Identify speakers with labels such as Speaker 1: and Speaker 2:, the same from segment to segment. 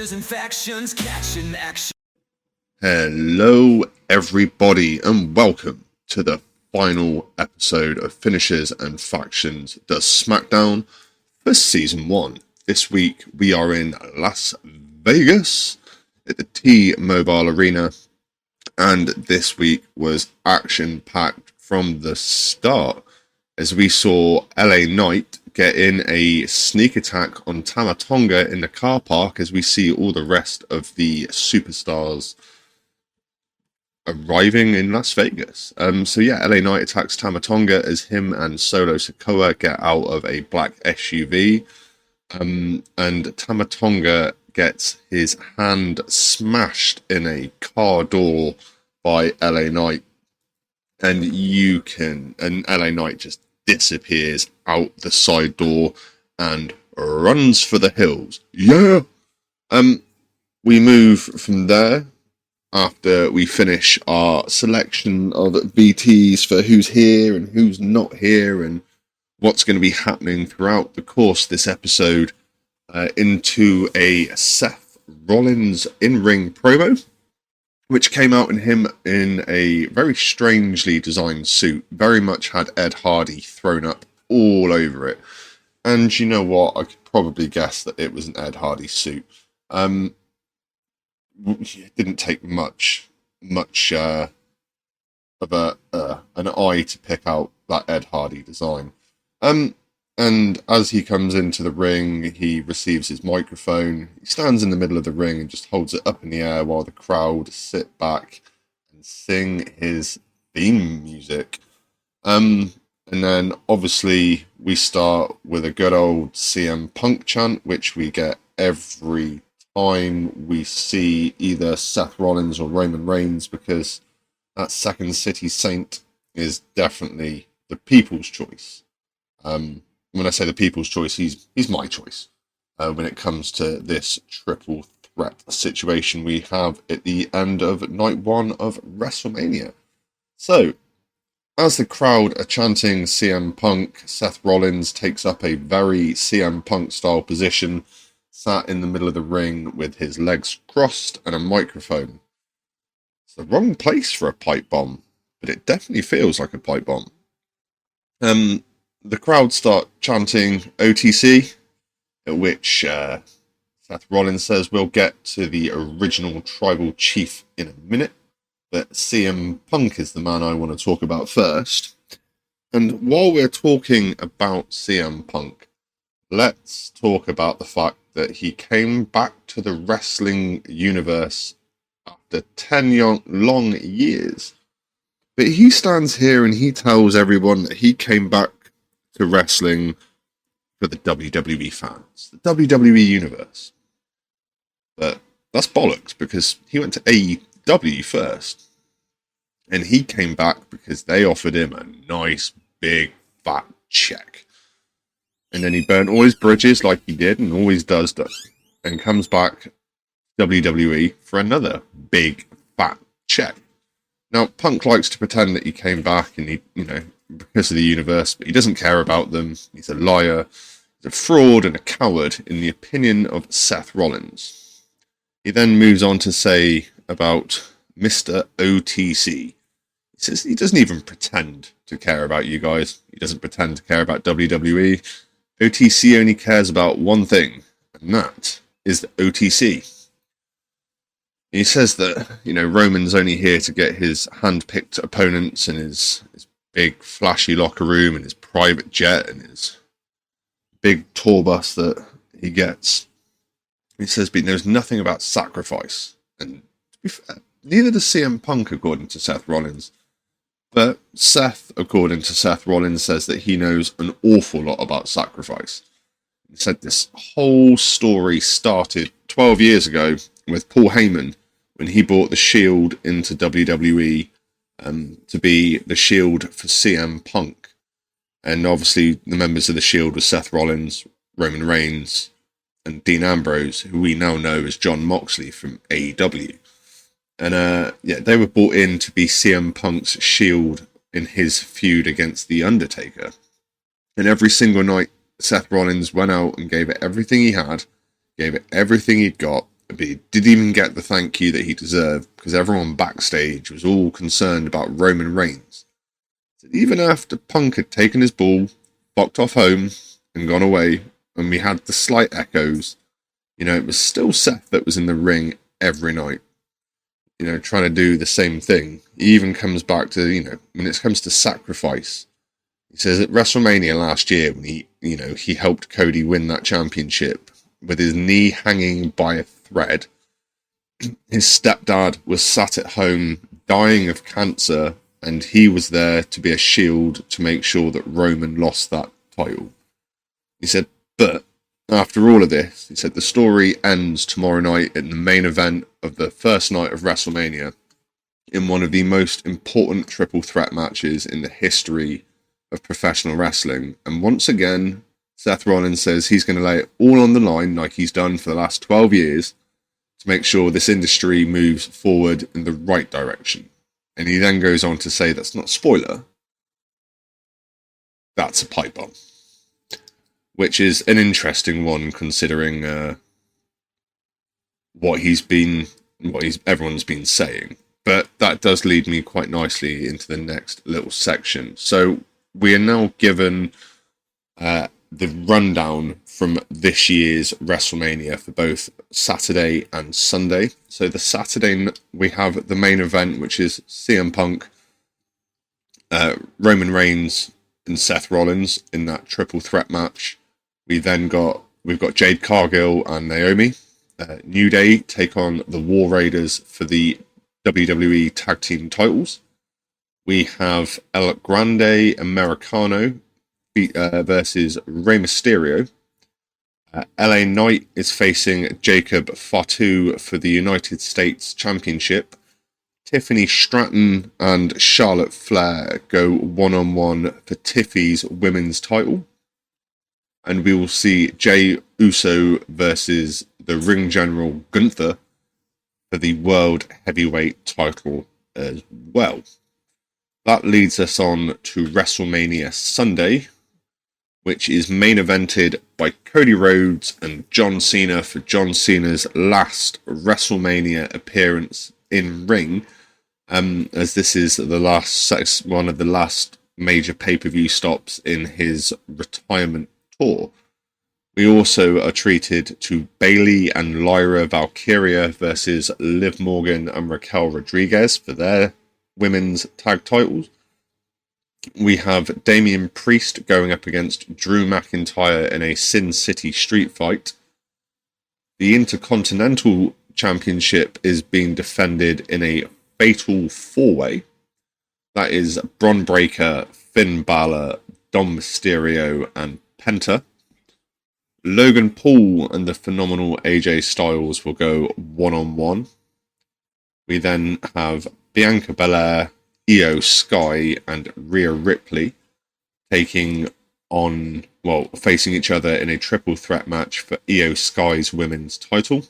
Speaker 1: Finishers and factions catching action.
Speaker 2: Hello, everybody, and welcome to the final episode of Finishers and Factions, the Smackdown for Season 1. This week, we are in Las Vegas at the T-Mobile Arena, and this week was action-packed from the start, as we saw LA Knight get in a sneak attack on Tama Tonga in the car park, as we see all the rest of the superstars arriving in Las Vegas. LA Knight attacks Tama Tonga as him and Solo Sikoa get out of a black SUV. And Tama Tonga gets his hand smashed in a car door by LA Knight. And LA Knight just disappears out the side door and runs for the hills. Yeah! We move from there after we finish our selection of VTs for who's here and who's not here and what's going to be happening throughout the course of this episode, into a Seth Rollins in-ring promo, which came out in him in a very strangely designed suit. Very much had Ed Hardy thrown up all over it. And you know what? I could probably guess that it was an Ed Hardy suit. It didn't take much of an eye to pick out that Ed Hardy design. And as he comes into the ring, he receives his microphone. He stands in the middle of the ring and just holds it up in the air while the crowd sit back and sing his theme music. And then obviously we start with a good old CM Punk chant, which we get every time we see either Seth Rollins or Roman Reigns, because that Second City Saint is definitely the people's choice. When I say the people's choice, he's my choice when it comes to this triple threat situation we have at the end of night one of WrestleMania. So, as the crowd are chanting CM Punk, Seth Rollins takes up a very CM Punk style position, sat in the middle of the ring with his legs crossed and a microphone. It's the wrong place for a pipe bomb, but it definitely feels like a pipe bomb. The crowd start chanting OTC, at which Seth Rollins says we'll get to the original tribal chief in a minute, but CM Punk is the man I want to talk about first. And while we're talking about CM Punk, let's talk about the fact that he came back to the wrestling universe after 10 long years. But he stands here and he tells everyone that he came back to wrestling for the WWE fans, the WWE universe. But that's bollocks, because he went to AEW first. And he came back because they offered him a nice, big, fat check. And then he burnt all his bridges like he did and always does, and comes back to WWE for another big, fat check. Now, Punk likes to pretend that he came back and he, because of the universe, but he doesn't care about them. He's a liar, he's a fraud and a coward in the opinion of Seth Rollins. He then moves on to say about Mr. OTC. He says he doesn't even pretend to care about you guys. He doesn't pretend to care about WWE. OTC only cares about one thing, and that is the OTC. He says that, Roman's only here to get his hand-picked opponents and his big flashy locker room and his private jet and his big tour bus that he gets. He says, but he knows nothing about sacrifice. And to be fair, neither does CM Punk, according to Seth Rollins. But Seth, according to Seth Rollins, says that he knows an awful lot about sacrifice. He said this whole story started 12 years ago with Paul Heyman when he brought the Shield into WWE to be the Shield for CM Punk. And obviously the members of the Shield were Seth Rollins, Roman Reigns, and Dean Ambrose, who we now know as Jon Moxley from AEW. And they were brought in to be CM Punk's Shield in his feud against The Undertaker. And every single night, Seth Rollins went out and gave it everything he had, gave it everything he'd got, but he didn't even get the thank you that he deserved because everyone backstage was all concerned about Roman Reigns. So even after Punk had taken his ball, fucked off home, and gone away, and we had the slight echoes, it was still Seth that was in the ring every night, trying to do the same thing. He even comes back to, when it comes to sacrifice, he says at WrestleMania last year when he helped Cody win that championship with his knee hanging by a thread. His stepdad was sat at home dying of cancer, and he was there to be a shield to make sure that Roman lost that title. He said, but after all of this, he said the story ends tomorrow night in the main event of the first night of WrestleMania in one of the most important triple threat matches in the history of professional wrestling. And once again, Seth Rollins says he's going to lay it all on the line like he's done for the last 12 years to make sure this industry moves forward in the right direction. And he then goes on to say that's not a spoiler, that's a pipe bomb. Which is an interesting one considering what everyone's been saying. But that does lead me quite nicely into the next little section. So we are now given the rundown from this year's WrestleMania for both Saturday and Sunday. So the Saturday, we have the main event, which is CM Punk, Roman Reigns, and Seth Rollins in that triple threat match. We've got Jade Cargill and Naomi. New Day take on the War Raiders for the WWE Tag Team titles. We have El Grande Americano versus Rey Mysterio. LA Knight is facing Jacob Fatu for the United States Championship. Tiffany Stratton and Charlotte Flair go one-on-one for Tiffy's women's title. And we will see Jey Uso versus the ring general Gunther for the World Heavyweight title as well. That leads us on to WrestleMania Sunday, which is main evented by Cody Rhodes and John Cena for John Cena's last WrestleMania appearance in ring, as this is one of the last major pay-per-view stops in his retirement tour. We also are treated to Bayley and Lyra Valkyria versus Liv Morgan and Raquel Rodriguez for their women's tag titles. We have Damian Priest going up against Drew McIntyre in a Sin City street fight. The Intercontinental Championship is being defended in a fatal four-way. That is Bron Breakker, Finn Balor, Dom Mysterio, and Penta. Logan Paul and the phenomenal AJ Styles will go one-on-one. We then have Bianca Belair, Io Sky, and Rhea Ripley facing each other in a triple threat match for Io Sky's women's title.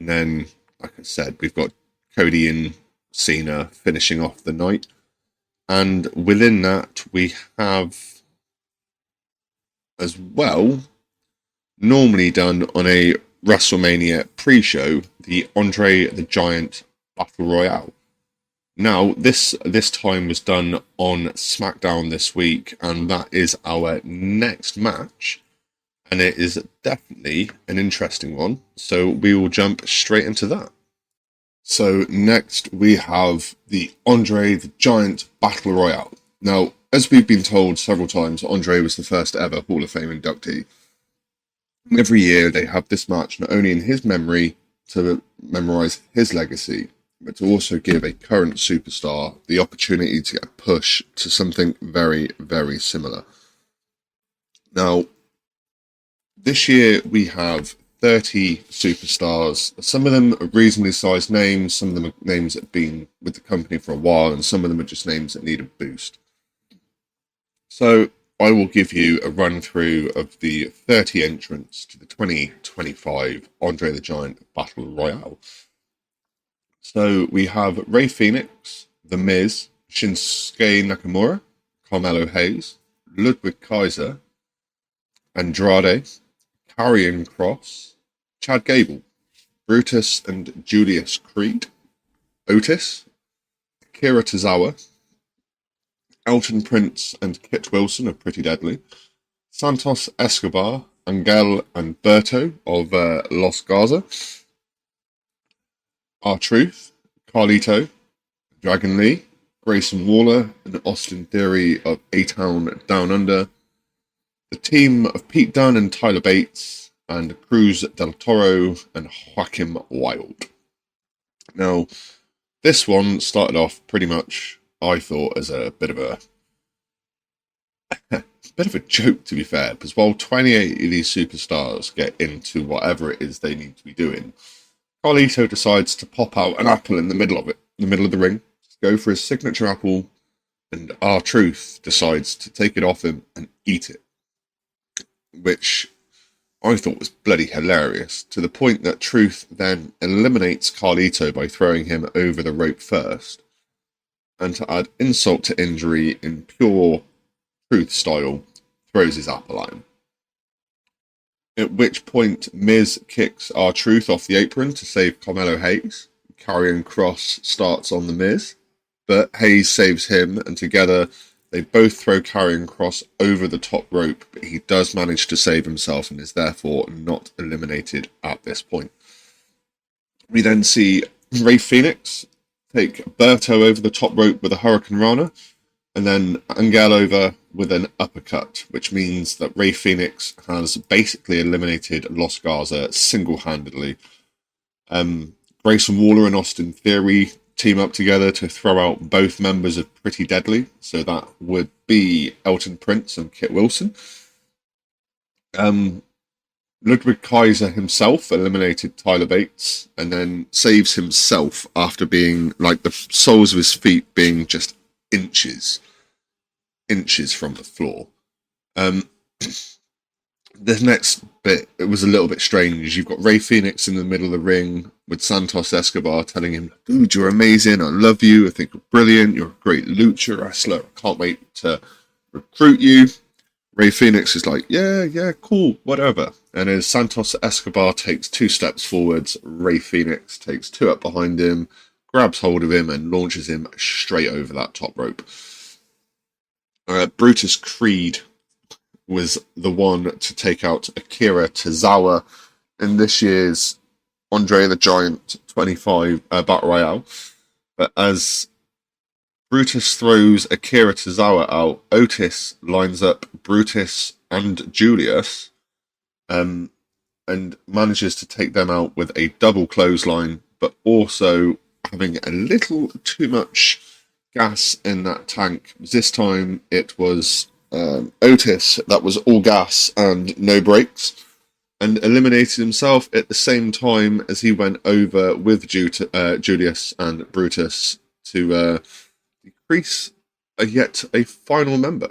Speaker 2: And then, like I said, we've got Cody and Cena finishing off the night. And within that, we have as well, normally done on a WrestleMania pre-show, the Andre the Giant Battle Royale. Now, this time was done on Smackdown this week, and that is our next match, and it is definitely an interesting one, so we will jump straight into that. So next we have the Andre the Giant Battle Royale. Now, as we've been told several times, Andre was the first ever Hall of Fame inductee. Every year they have this match not only in his memory to memorize his legacy, but to also give a current superstar the opportunity to get a push to something very, very similar. Now, this year we have 30 superstars. Some of them are reasonably sized names, some of them are names that have been with the company for a while, and some of them are just names that need a boost. So I will give you a run through of the 30 entrants to the 2025 Andre the Giant Battle Royale. So we have Rey Fenix, The Miz, Shinsuke Nakamura, Carmelo Hayes, Ludwig Kaiser, Andrade, Karrion Kross, Chad Gable, Brutus and Julius Creed, Otis, Akira Tozawa, Elton Prince and Kit Wilson of Pretty Deadly, Santos Escobar, Angel and Berto of Los Garza, R-Truth, Carlito, Dragon Lee, Grayson Waller and Austin Theory of A-Town Down Under, the team of Pete Dunne and Tyler Bates, and Cruz del Toro and Joaquin Wild. Now, this one started off pretty much, I thought, as a bit of a joke, to be fair, because while 28 of these superstars get into whatever it is they need to be doing, Carlito decides to pop out an apple in the middle of it, in the middle of the ring, go for his signature apple, and R-Truth decides to take it off him and eat it, which I thought was bloody hilarious, to the point that Truth then eliminates Carlito by throwing him over the rope first, and to add insult to injury in pure Truth style, throws his apple at him. At which point Miz kicks R-Truth off the apron to save Carmelo Hayes. Karrion Kross starts on the Miz, but Hayes saves him, and together they both throw Karrion Kross over the top rope, but he does manage to save himself and is therefore not eliminated at this point. We then see Rey Fenix take Berto over the top rope with a Hurricane Rana, and then Angel over with an uppercut, which means that Rey Fenix has basically eliminated Los Garza single-handedly. Grayson Waller and Austin Theory team up together to throw out both members of Pretty Deadly, so that would be Elton Prince and Kit Wilson. Ludwig Kaiser himself eliminated Tyler Bates and then saves himself after being, like, the soles of his feet being just inches from the floor. The next bit, it was a little bit strange. You've got Rey Fenix in the middle of the ring with Santos Escobar telling him, "Dude, you're amazing. I love you. I think you're brilliant. You're a great lucha wrestler. I can't wait to recruit you." Rey Fenix is like, yeah, cool, whatever. And as Santos Escobar takes 2 steps forwards, Rey Fenix takes 2 up behind him, grabs hold of him, and launches him straight over that top rope. Brutus Creed was the one to take out Akira Tozawa in this year's Andre the Giant 25 Battle Royale. But as Brutus throws Akira Tozawa out, Otis lines up Brutus and Julius and manages to take them out with a double clothesline, but also having a little too much gas in that tank. This time it was Otis that was all gas and no brakes, and eliminated himself at the same time as he went over with Julius and Brutus to decrease yet a final member.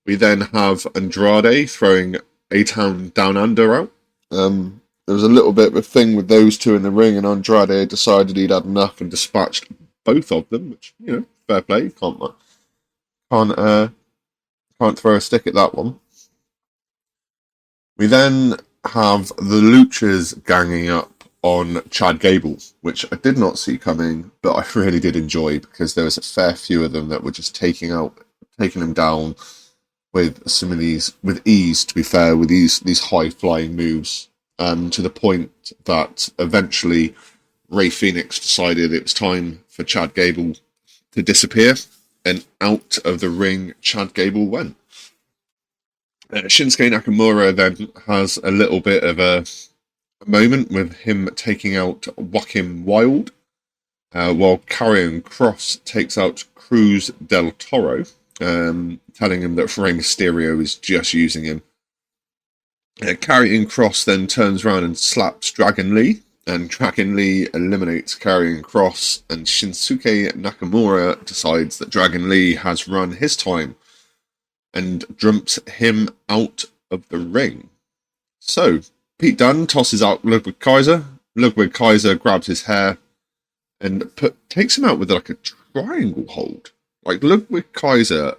Speaker 2: We then have Andrade throwing A-Town Down Under out. There was a little bit of a thing with those two in the ring, and Andrade decided he'd had enough and dispatched both of them, which, you know, fair play. You can't throw a stick at that one. We then have the Luchas ganging up on Chad Gable, which I did not see coming, but I really did enjoy, because there was a fair few of them that were just taking him down with some of these with ease, to be fair, with these high flying moves, to the point that eventually Rey Fenix decided it was time for Chad Gable to disappear, and out of the ring Chad Gable went. Shinsuke Nakamura then has a little bit of a moment with him taking out Joaquin Wild, while Karrion Kross takes out Cruz del Toro, telling him that Rey Mysterio is just using him. Karrion Kross then turns around and slaps Dragon Lee, and Dragon Lee eliminates Karrion Kross, and Shinsuke Nakamura decides that Dragon Lee has run his time and dumps him out of the ring. So, Pete Dunne tosses out Ludwig Kaiser. Ludwig Kaiser grabs his hair and takes him out with like a triangle hold. Like, Ludwig Kaiser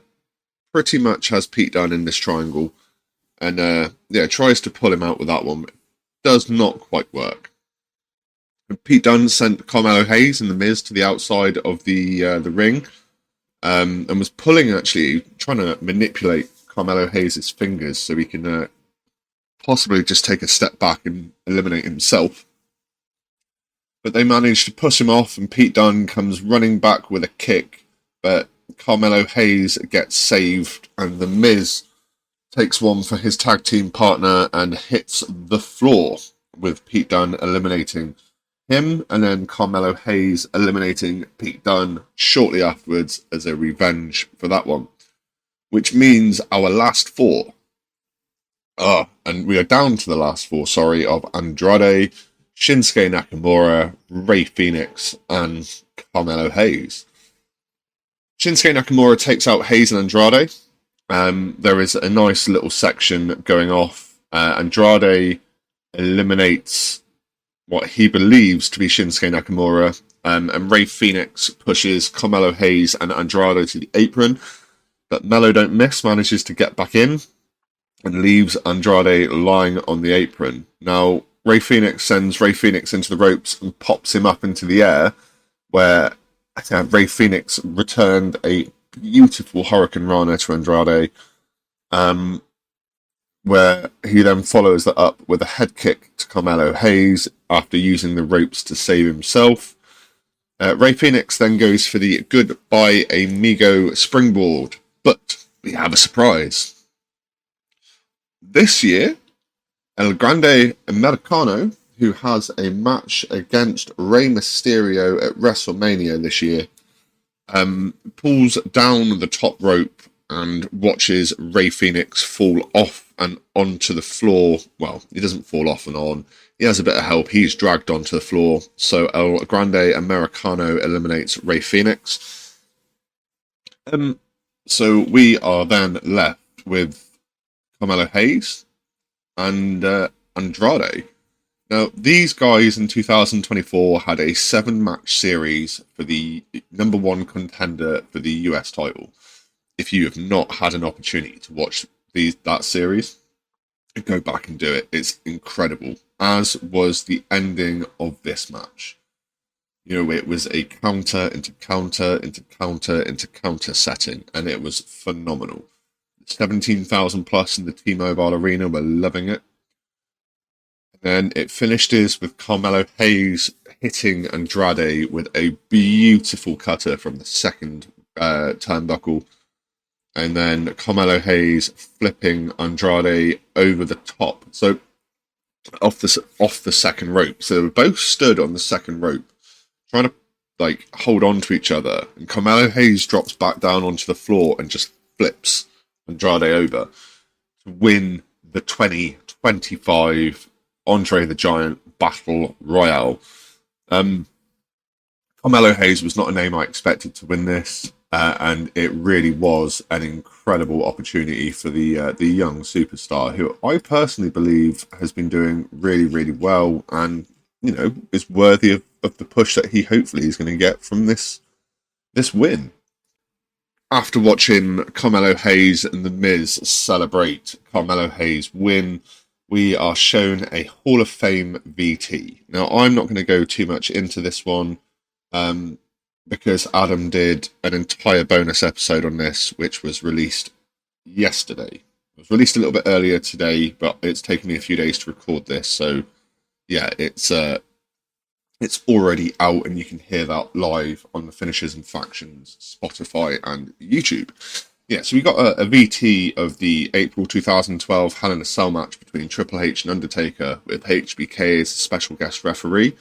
Speaker 2: pretty much has Pete Dunne in this triangle, and tries to pull him out with that one. Does not quite work. Pete Dunne sent Carmelo Hayes and The Miz to the outside of the ring, and was pulling, actually trying to manipulate Carmelo Hayes' fingers so he can possibly just take a step back and eliminate himself. But they managed to push him off, and Pete Dunne comes running back with a kick, but Carmelo Hayes gets saved, and The Miz takes one for his tag team partner and hits the floor, with Pete Dunne eliminating him, and then Carmelo Hayes eliminating Pete Dunne shortly afterwards as a revenge for that one. Which means our last four. And we are down to the last four, of Andrade, Shinsuke Nakamura, Rey Fenix, and Carmelo Hayes. Shinsuke Nakamura takes out Hayes and Andrade. There is a nice little section going off. Andrade eliminates what he believes to be Shinsuke Nakamura, and Rey Fenix pushes Carmelo Hayes and Andrade to the apron, but Melo don't miss, manages to get back in, and leaves Andrade lying on the apron. Now, Rey Fenix sends Rey Fenix into the ropes and pops him up into the air, where Rey Fenix returned a beautiful Hurricane Rana to Andrade, where he then follows that up with a head kick to Carmelo Hayes after using the ropes to save himself. Rey Fenix then goes for the Goodbye Amigo springboard, but we have a surprise. This year, El Grande Americano, who has a match against Rey Mysterio at WrestleMania this year, pulls down the top rope and watches Rey Fenix fall off and onto the floor. Well, he doesn't fall off and on. He has a bit of help. He's dragged onto the floor. So El Grande Americano eliminates Rey Fenix. So we are then left with Carmelo Hayes and Andrade. Now, these guys in 2024 had a 7-match series for the number one contender for the US title. If you have not had an opportunity to watch that series, go back and do it. It's incredible, as was the ending of this match. You know, it was a counter into counter into counter into counter setting, and it was phenomenal. 17,000 plus in the T-Mobile Arena were loving it. And then it finishes with Carmelo Hayes hitting Andrade with a beautiful cutter from the second turnbuckle. And then Carmelo Hayes flipping Andrade over the top. So off the second rope. So they were both stood on the second rope, trying to hold on to each other. And Carmelo Hayes drops back down onto the floor and just flips Andrade over to win the 2025 Andre the Giant Battle Royale. Carmelo Hayes was not a name I expected to win this, and it really was an incredible opportunity for the young superstar, who I personally believe has been doing really, really well, and is worthy of the push that he hopefully is going to get from this win. After watching Carmelo Hayes and The Miz celebrate Carmelo Hayes' win, we are shown a Hall of Fame VT. Now, I'm not going to go too much into this one, because Adam did an entire bonus episode on this, which was released yesterday. It was released a little bit earlier today, but it's taken me a few days to record this. So, yeah, it's already out, and you can hear that live on the Finishers and Factions, Spotify and YouTube. Yeah, so we got a VT of the April 2012 Hell in a Cell match between Triple H and Undertaker, with HBK as a special guest referee.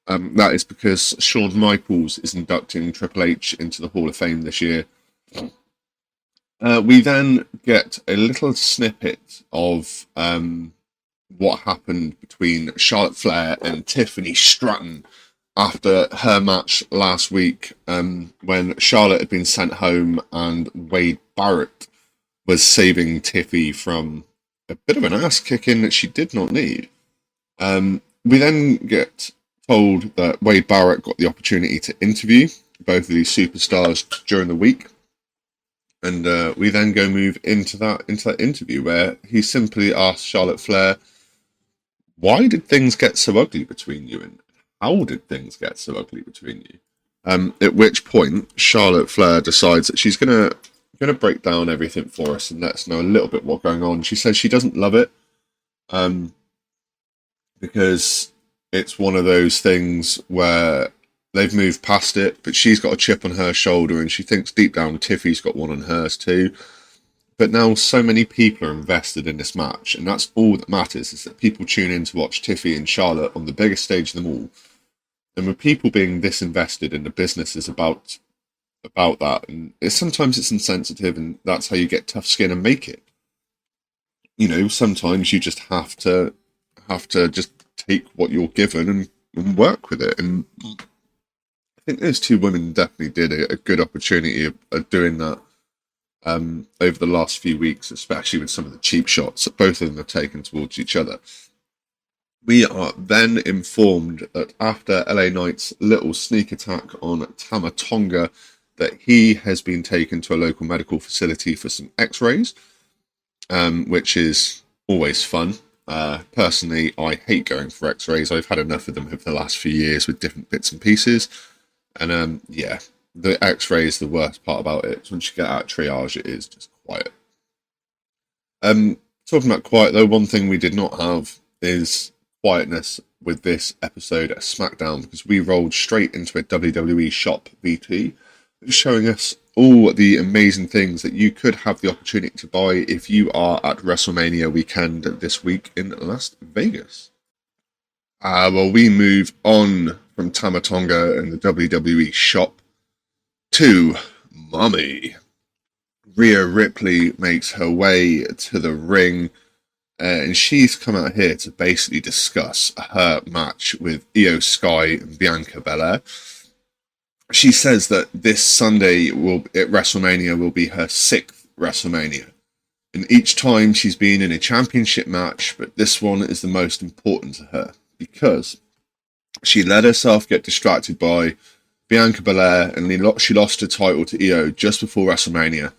Speaker 2: That is because Shawn Michaels is inducting Triple H into the Hall of Fame this year. We then get a little snippet of what happened between Charlotte Flair and Tiffany Stratton after her match last week, when Charlotte had been sent home and Wade Barrett was saving Tiffy from a bit of an ass kicking that she did not need. We then get told that Wade Barrett got the opportunity to interview both of these superstars during the week. And we then move into that interview, where he simply asked Charlotte Flair, "Why did things get so ugly between you, and how did things get so ugly between you? At which point, Charlotte Flair decides that she's gonna break down everything for us and let us know a little bit what's going on. She says she doesn't love it, because it's one of those things where they've moved past it, but she's got a chip on her shoulder, and she thinks deep down Tiffy's got one on hers too. But now so many people are invested in this match, and that's all that matters, is that people tune in to watch Tiffy and Charlotte on the biggest stage of them all. And with people being this invested in the business is about that, and sometimes it's insensitive, and that's how you get tough skin and make it. You know, sometimes you just have to just take what you're given and work with it. And I think those two women definitely did a good opportunity of doing that over the last few weeks, especially with some of the cheap shots that both of them have taken towards each other. We are then informed that after LA Knight's little sneak attack on Tama Tonga, that he has been taken to a local medical facility for some x-rays, which is always fun. Personally, I hate going for x-rays. I've had enough of them over the last few years with different bits and pieces. And yeah, the x-ray is the worst part about it. Once you get out of triage, it is just quiet. Talking about quiet though, one thing we did not have is quietness with this episode of Smackdown, because we rolled straight into a WWE shop VT, showing us all the amazing things that you could have the opportunity to buy if you are at WrestleMania weekend this week in Las Vegas. Well, we move on from Tama Tonga and the WWE shop to Mommy. Rhea Ripley makes her way to the ring, and she's come out here to basically discuss her match with Io Sky and Bianca Belair. She says that this Sunday at WrestleMania will be her 6th WrestleMania. And each time she's been in a championship match, but this one is the most important to her, because she let herself get distracted by Bianca Belair, and she lost her title to Io just before WrestleMania.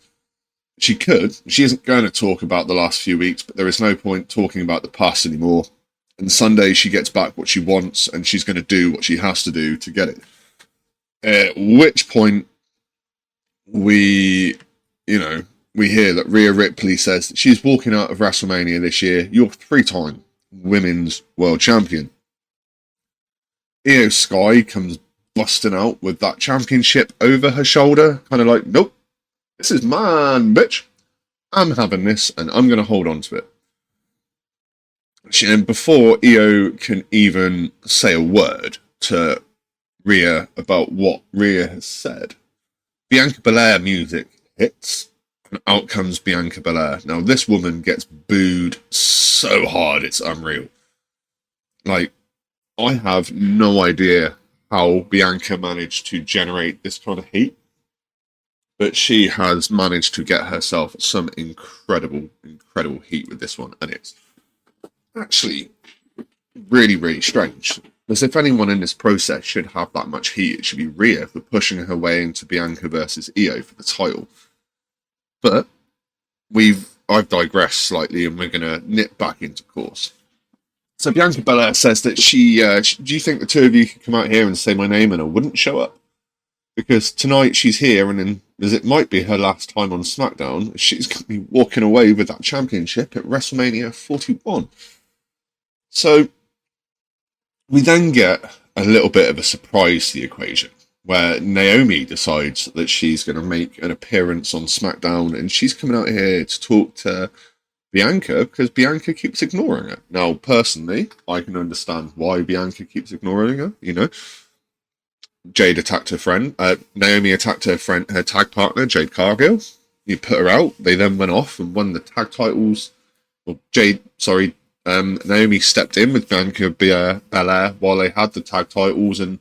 Speaker 2: She isn't going to talk about the last few weeks, but there is no point talking about the past anymore. And Sunday she gets back what she wants, and she's going to do what she has to do to get it. At which point we hear that Rhea Ripley says that she's walking out of WrestleMania this year. You're 3-time women's world champion. Io Sky comes busting out with that championship over her shoulder, kind of like, nope, this is mine, bitch. I'm having this, and I'm going to hold on to it. And before Io can even say a word to Rhea about what Rhea has said, Bianca Belair music hits, and out comes Bianca Belair. Now, this woman gets booed so hard, it's unreal. Like, I have no idea how Bianca managed to generate this kind of heat, but she has managed to get herself some incredible heat with this one, and it's actually really, really strange. Because if anyone in this process should have that much heat, it should be Rhea for pushing her way into Bianca versus Io for the title. But I've digressed slightly, and we're going to nip back into course. So Bianca Belair says that do you think the two of you could come out here and say my name and I wouldn't show up? Because tonight she's here, and then, as it might be her last time on SmackDown, she's going to be walking away with that championship at WrestleMania 41. So we then get a little bit of a surprise to the equation, where Naomi decides that she's going to make an appearance on SmackDown, and she's coming out here to talk to Bianca because Bianca keeps ignoring her. Now, personally, I can understand why Bianca keeps ignoring her, you know. Jade attacked her friend. Naomi attacked her tag partner, Jade Cargill. You put her out. They then went off and won the tag titles. Well, Naomi stepped in with Bianca Belair while they had the tag titles and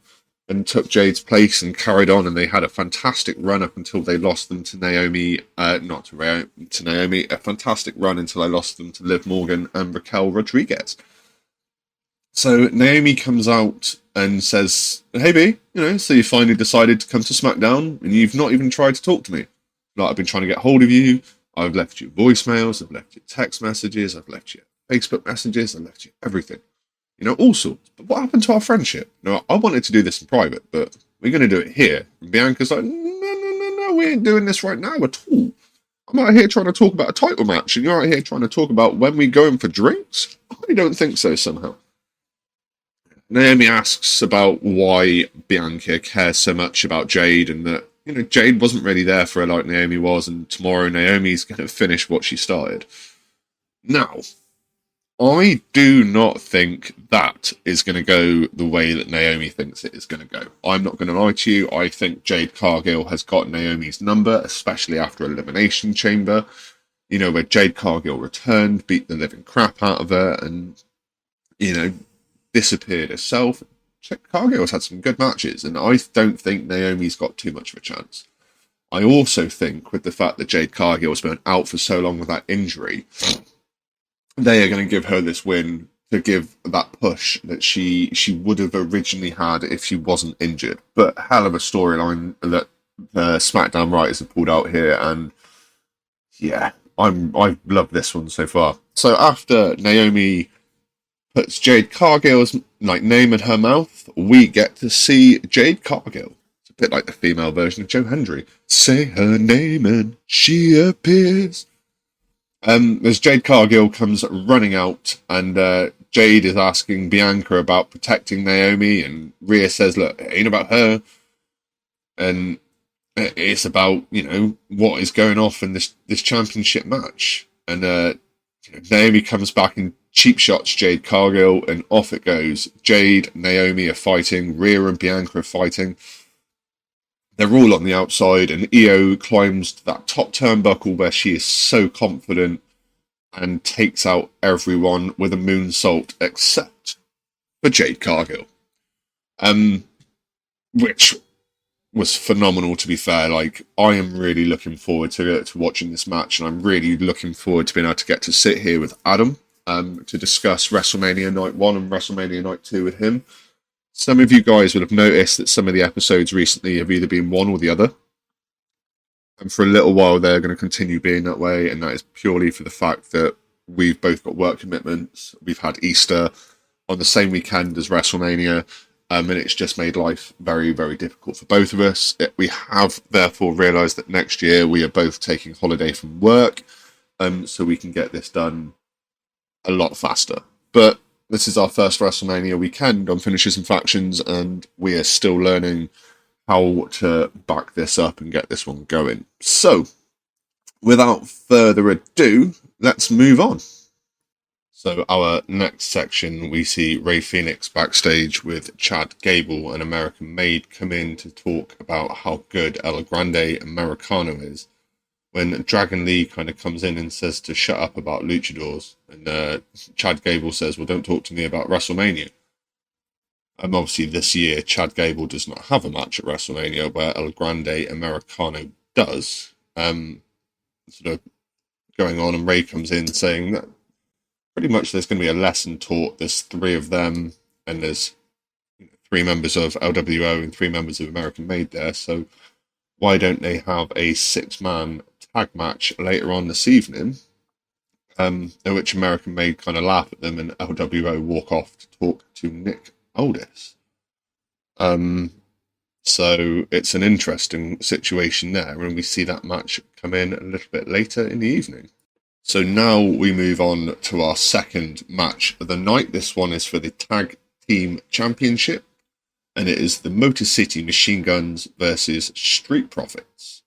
Speaker 2: took Jade's place and carried on. And they had a fantastic run up until they lost them to Naomi. Not to Naomi. A fantastic run until they lost them to Liv Morgan and Raquel Rodriguez. So Naomi comes out and says, hey B, so you finally decided to come to SmackDown and you've not even tried to talk to me. Like, I've been trying to get hold of you. I've left you voicemails. I've left you text messages. I've left you Facebook messages. I've left you everything. all sorts. But what happened to our friendship? I wanted to do this in private, but we're going to do it here. And Bianca's like, no, we ain't doing this right now at all. I'm out here trying to talk about a title match, and you're out here trying to talk about when we go in for drinks? I don't think so, somehow. Naomi asks about why Bianca cares so much about Jade, and that, Jade wasn't really there for her like Naomi was, and tomorrow Naomi's going to finish what she started. Now, I do not think that is going to go the way that Naomi thinks it is going to go. I'm not going to lie to you. I think Jade Cargill has got Naomi's number, especially after Elimination Chamber, where Jade Cargill returned, beat the living crap out of her, and, disappeared herself. Cargill's had some good matches, and I don't think Naomi's got too much of a chance. I also think, with the fact that Jade Cargill's been out for so long with that injury, they are going to give her this win to give that push that she would have originally had if she wasn't injured. But hell of a storyline that the Smackdown writers have pulled out here, and yeah, I've loved this one so far. So after Naomi puts Jade Cargill's name in her mouth, we get to see Jade Cargill. It's a bit like the female version of Joe Hendry. Say her name and she appears. As Jade Cargill comes running out, and Jade is asking Bianca about protecting Naomi, and Rhea says, look, it ain't about her, and it's about, what is going off in this championship match. And Naomi comes back and cheap shots Jade Cargill, and off it goes. Jade, Naomi are fighting, Rhea and Bianca are fighting. They're all on the outside, and Io climbs to that top turnbuckle where she is so confident and takes out everyone with a moonsault except for Jade Cargill. Which was phenomenal, to be fair. I am really looking forward to watching this match, and I'm really looking forward to being able to get to sit here with Adam to discuss WrestleMania Night 1 and WrestleMania Night 2 with him. Some of you guys will have noticed that some of the episodes recently have either been one or the other. And for a little while, they're going to continue being that way. And that is purely for the fact that we've both got work commitments. We've had Easter on the same weekend as WrestleMania. And it's just made life very, very difficult for both of us. We have therefore realised that next year we are both taking holiday from work. So we can get this done a lot faster. But this is our first WrestleMania weekend on Finishes and Factions, and we are still learning how to back this up and get this one going. So, without further ado, let's move on. So, our next section, we see Rey Fenix backstage with Chad Gable and American Made come in to talk about how good El Grande Americano is, when Dragon Lee kind of comes in and says to shut up about luchadors. And Chad Gable says, well, don't talk to me about WrestleMania. Obviously, this year, Chad Gable does not have a match at WrestleMania, where El Grande Americano does. Sort of going on, and Ray comes in saying that pretty much there's going to be a lesson taught. There's three of them, and there's 3 members of LWO and 3 members of American Made there, so why don't they have a 6-man tag match later on this evening, in which American Made kind of laugh at them and LWO walk off to talk to Nick Aldis. So it's an interesting situation there, and we see that match come in a little bit later in the evening. So now we move on to our second match of the night. This one is for the Tag Team Championship, and it is the Motor City Machine Guns versus Street Profits.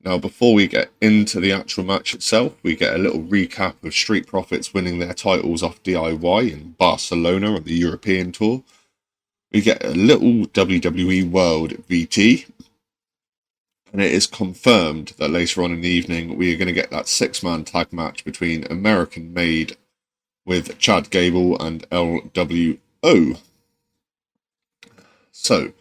Speaker 2: Now, before we get into the actual match itself, we get a little recap of Street Profits winning their titles off DIY in Barcelona on the European tour. We get a little WWE World VT, and it is confirmed that later on in the evening we are going to get that 6-man tag match between American Made with Chad Gable and LWO. So,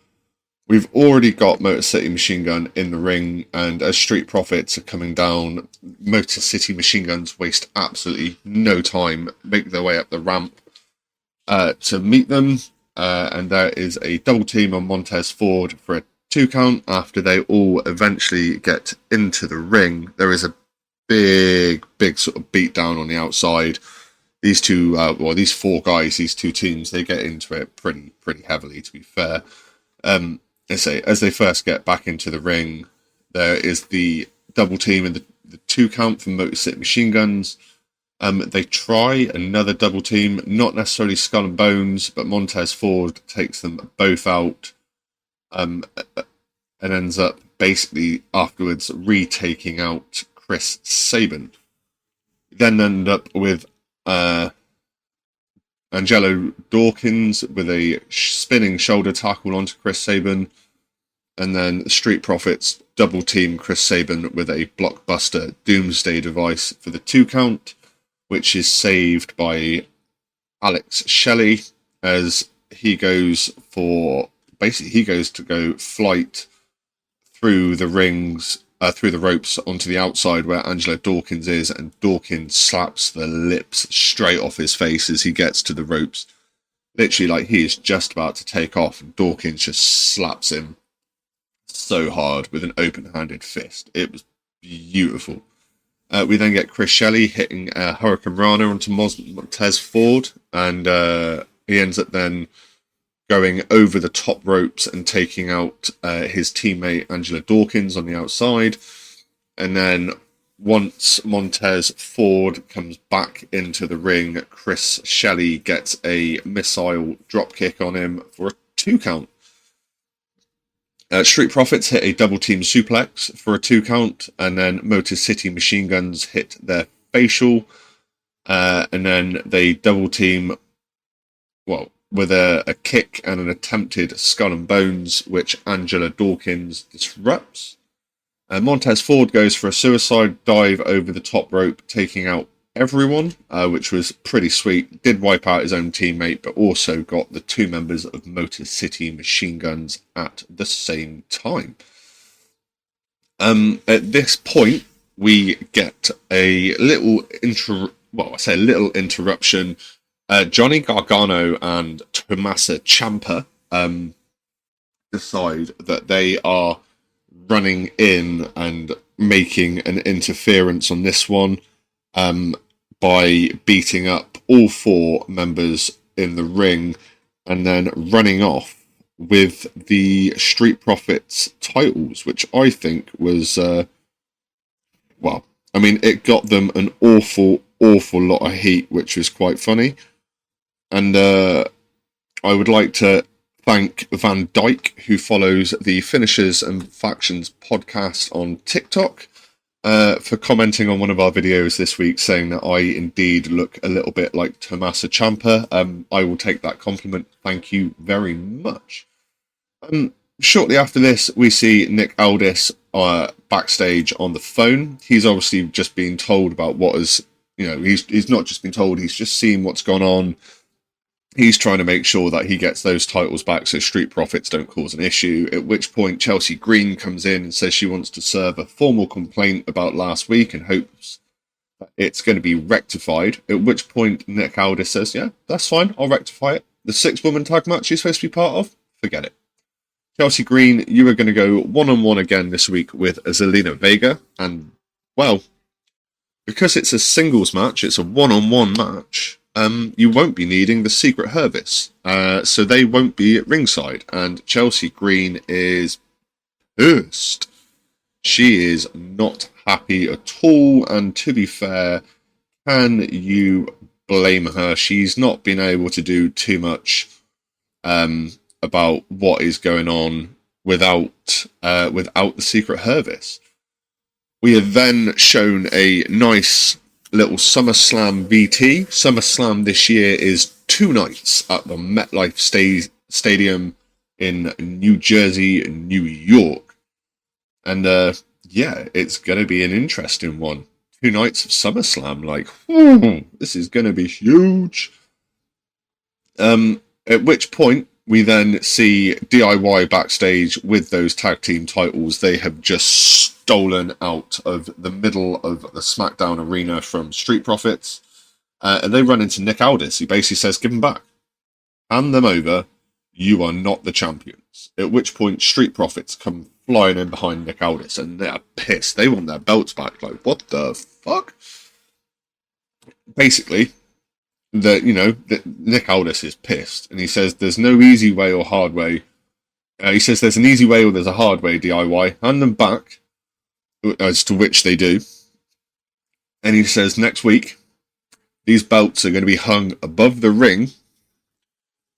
Speaker 2: we've already got Motor City Machine Gun in the ring, and as Street Profits are coming down, Motor City Machine Guns waste absolutely no time, make their way up the ramp to meet them, and there is a double team on Montez Ford for a 2 count. After they all eventually get into the ring, there is a big sort of beat down on the outside. these two, these four guys, these two teams, they get into it pretty heavily. To be fair, as they first get back into the ring, there is the double team and the 2 count from Motor City Machine Guns. They try another double team, not necessarily Skull and Bones, but Montez Ford takes them both out, and ends up basically afterwards retaking out Chris Sabin. Then end up with Angelo Dawkins with a spinning shoulder tackle onto Chris Sabin, and then Street Profits double team Chris Sabin with a blockbuster Doomsday device for the 2 count, which is saved by Alex Shelley as he goes to go flight through the rings, through the ropes onto the outside where Angelo Dawkins is, and Dawkins slaps the lips straight off his face as he gets to the ropes. Literally, like, he is just about to take off, and Dawkins just slaps him so hard with an open-handed fist. It was beautiful. We then get Chris Shelley hitting Hurricane Rana onto Montez Ford, and he ends up then going over the top ropes and taking out his teammate Angela Dawkins on the outside. And then once Montez Ford comes back into the ring, Chris Shelley gets a missile dropkick on him for a 2 count. Street Profits hit a double team suplex for a 2 count, and then Motor City Machine Guns hit their facial, and then they double team, with a kick and an attempted Skull and Bones, which Angela Dawkins disrupts. Montez Ford goes for a suicide dive over the top rope, taking out everyone, which was pretty sweet. Did wipe out his own teammate, but also got the 2 members of Motor City Machine Guns at the same time. At this point, we get a little interruption. Johnny Gargano and Tommaso Ciampa decide that they are running in and making an interference on this one by beating up all 4 members in the ring and then running off with the Street Profits titles, which I think was, it got them an awful lot of heat, which was quite funny. And I would like to thank Van Dyke, who follows the Finishers and Factions podcast on TikTok, for commenting on one of our videos this week, saying that I indeed look a little bit like Tommaso Ciampa. I will take that compliment. Thank you very much. Shortly after this, we see Nick Aldis backstage on the phone. He's obviously just been told about what is, he's not just been told, he's just seen what's gone on. He's trying to make sure that he gets those titles back so Street Profits don't cause an issue, at which point Chelsea Green comes in and says she wants to serve a formal complaint about last week and hopes that it's going to be rectified, at which point Nick Aldis says, yeah, that's fine, I'll rectify it. The 6-woman tag match you're supposed to be part of? Forget it. Chelsea Green, you are going to go one-on-one again this week with Zelina Vega, and, well, because it's a singles match, it's a one-on-one match, you won't be needing the Secret Hervis, so they won't be at ringside, and Chelsea Green is pissed. She is not happy at all, and to be fair, can you blame her? She's not been able to do too much about what is going on without the Secret Hervis. We are then shown a nice little SummerSlam VT. SummerSlam this year is 2 nights at the MetLife Stadium in New Jersey and New York. And it's going to be an interesting one. 2 nights of SummerSlam, this is going to be huge. At which point, we then see DIY backstage with those tag team titles. They have just stolen out of the middle of the Smackdown arena from Street Profits. And they run into Nick Aldis. He basically says, give them back. Hand them over. You are not the champions. At which point, Street Profits come flying in behind Nick Aldis. And they're pissed. They want their belts back. Like, what the fuck? Basically, that that Nick Aldis is pissed, and he says there's no easy way or hard way. He says there's an easy way or there's a hard way. DIY, hand them back, as to which they do. And he says next week these belts are going to be hung above the ring,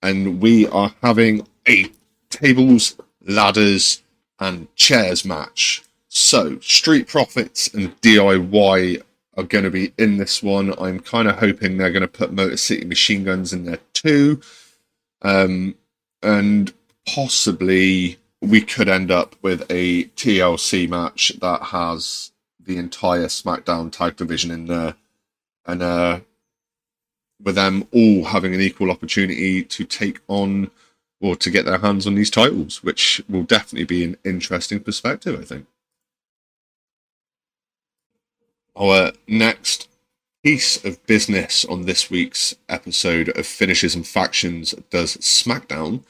Speaker 2: and we are having a tables, ladders, and chairs match. So Street Profits and DIY are going to be in this one. I'm kind of hoping they're going to put Motor City Machine Guns in there too. And possibly we could end up with a TLC match that has the entire Smackdown tag division in there. And with them all having an equal opportunity to take on or to get their hands on these titles, which will definitely be an interesting perspective, I think. Our next piece of business on this week's episode of Finishes and Factions Does Smackdown,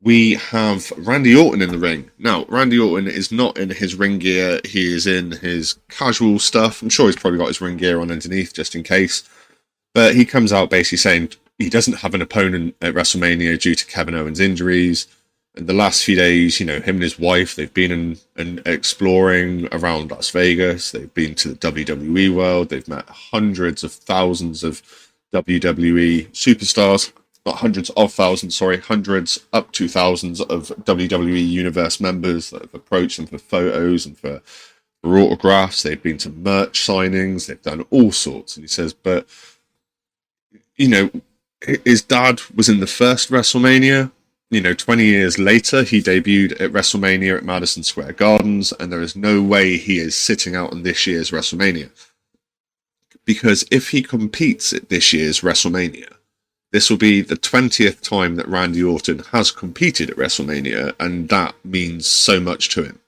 Speaker 2: we have Randy Orton in the ring. Now, Randy Orton is not in his ring gear, he is in his casual stuff. I'm sure he's probably got his ring gear on underneath just in case. But he comes out basically saying he doesn't have an opponent at WrestleMania due to Kevin Owens' injuries. And the last few days, him and his wife, they've been in exploring around Las Vegas. They've been to the WWE world. They've met hundreds of thousands of WWE superstars. Not hundreds of thousands, sorry, hundreds up to thousands of WWE Universe members that have approached them for photos and for autographs. They've been to merch signings. They've done all sorts. And he says, but, his dad was in the first WrestleMania. 20 years later, he debuted at WrestleMania at Madison Square Gardens, and there is no way he is sitting out on this year's WrestleMania. Because if he competes at this year's WrestleMania, this will be the 20th time that Randy Orton has competed at WrestleMania, and that means so much to him.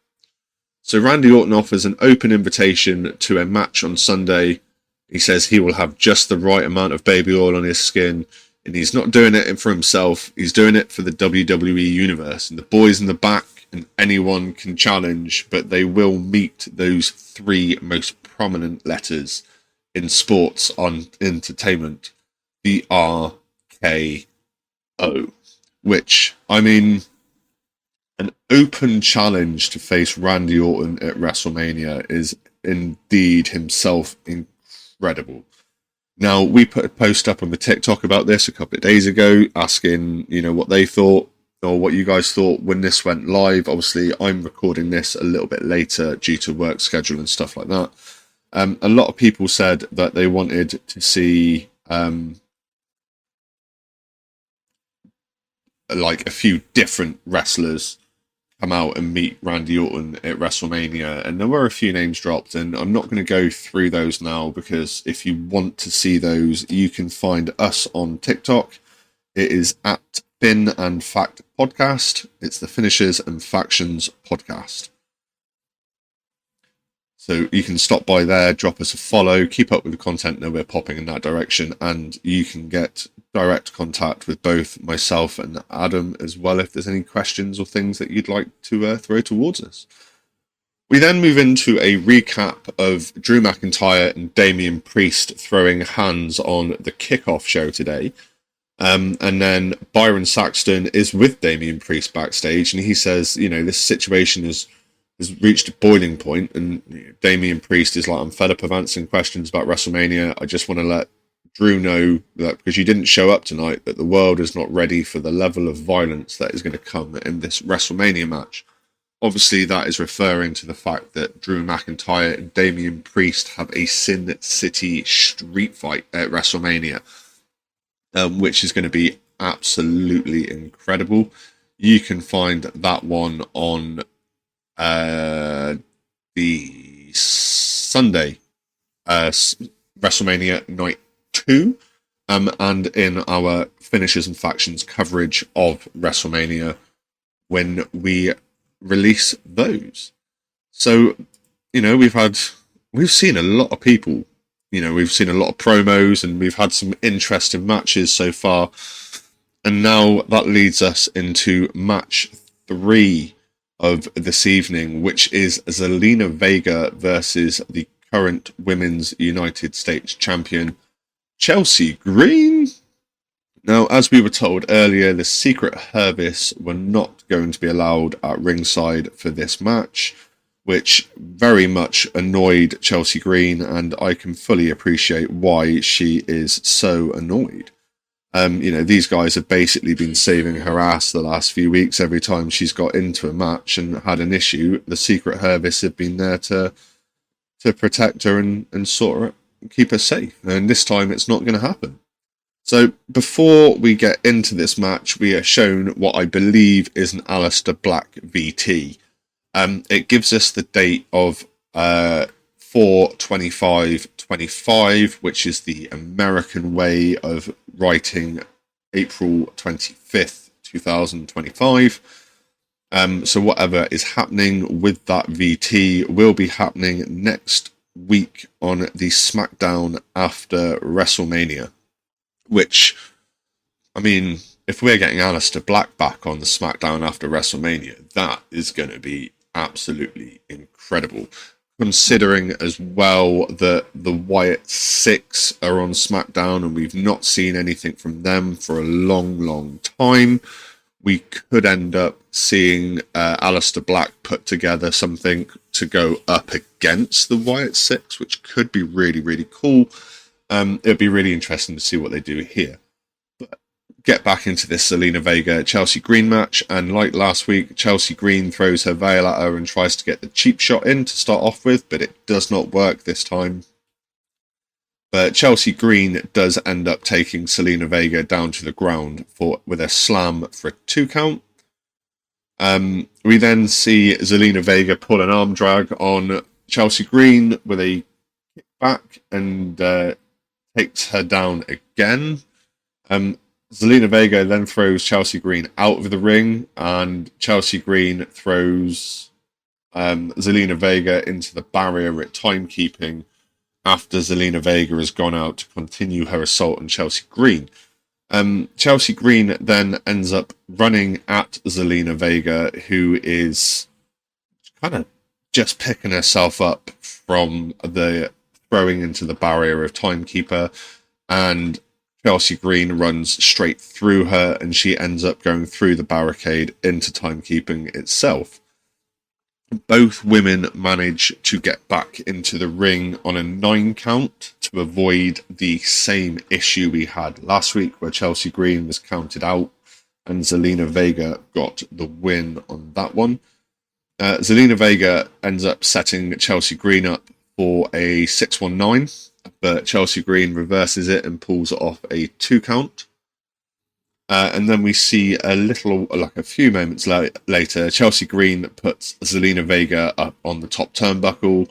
Speaker 2: So Randy Orton offers an open invitation to a match on Sunday. He says he will have just the right amount of baby oil on his skin, and he's not doing it for himself, he's doing it for the WWE Universe. And the boys in the back and anyone can challenge, but they will meet those three most prominent letters in sports on entertainment, the RKO. Which, an open challenge to face Randy Orton at WrestleMania is indeed himself incredible. Now, we put a post up on the TikTok about this a couple of days ago, asking, what they thought, or what you guys thought when this went live. Obviously, I'm recording this a little bit later due to work schedule and stuff like that. A lot of people said that they wanted to see like a few different wrestlers come out and meet Randy Orton at WrestleMania, and there were a few names dropped, and I'm not going to go through those now, because if you want to see those, you can find us on TikTok. It is at Fin and Fact Podcast. It's the Finishes and Factions Podcast. So you can stop by there, drop us a follow, keep up with the content that we're popping in that direction, and you can get direct contact with both myself and Adam as well if there's any questions or things that you'd like to throw towards us. We then move into a recap of Drew McIntyre and Damian Priest throwing hands on the kickoff show today. And then Byron Saxton is with Damian Priest backstage, and he says, this situation has reached a boiling point, and Damian Priest is like, I'm fed up of answering questions about WrestleMania. I just want to let Drew know that because you didn't show up tonight, that the world is not ready for the level of violence that is going to come in this WrestleMania match. Obviously, that is referring to the fact that Drew McIntyre and Damian Priest have a Sin City street fight at WrestleMania, which is going to be absolutely incredible. You can find that one on the Sunday WrestleMania Night 2, and in our Finishes and Factions coverage of WrestleMania when we release those. So, we've seen a lot of people, we've seen a lot of promos, and we've had some interesting matches so far. And now that leads us into match 3 of this evening, which is Zelina Vega versus the current Women's United States Champion, Chelsea Green. Now, as we were told earlier, the Secret Service were not going to be allowed at ringside for this match, which very much annoyed Chelsea Green, and I can fully appreciate why she is so annoyed. These guys have basically been saving her ass the last few weeks. Every time she's got into a match and had an issue, the Secret Service have been there to protect her and sort her, keep her safe. And this time it's not going to happen. So before we get into this match, we are shown what I believe is an Aleister Black VT. It gives us the date of 4/25/25, which is the American way of writing April 25th, 2025. So whatever is happening with that VT will be happening next week on the Smackdown after WrestleMania. Which, I mean, if we're getting Aleister Black back on the Smackdown after WrestleMania, that is going to be absolutely incredible. Considering as well that the Wyatt Six are on SmackDown and we've not seen anything from them for a long, long time, we could end up seeing Aleister Black put together something to go up against the Wyatt Six, which could be really, really cool. It'd be really interesting to see what they do here. But get back into this Zelina Vega Chelsea Green match, and like last week, Chelsea Green throws her veil at her and tries to get the cheap shot in to start off with, but it does not work this time. But Chelsea Green does end up taking Zelina Vega down to the ground with a slam for a 2 count. We then see Zelina Vega pull an arm drag on Chelsea Green with a kickback and takes her down again. Zelina Vega then throws Chelsea Green out of the ring, and Chelsea Green throws Zelina Vega into the barrier at timekeeping after Zelina Vega has gone out to continue her assault on Chelsea Green. Chelsea Green then ends up running at Zelina Vega, who is kind of just picking herself up from the throwing into the barrier of Timekeeper, and Chelsea Green runs straight through her and she ends up going through the barricade into Timekeeping itself. Both women manage to get back into the ring on a 9 count to avoid the same issue we had last week where Chelsea Green was counted out and Zelina Vega got the win on that one. Zelina Vega ends up setting Chelsea Green up for a 619, but Chelsea Green reverses it and pulls it off a 2 count. And then we see a few moments later, Chelsea Green puts Zelina Vega up on the top turnbuckle,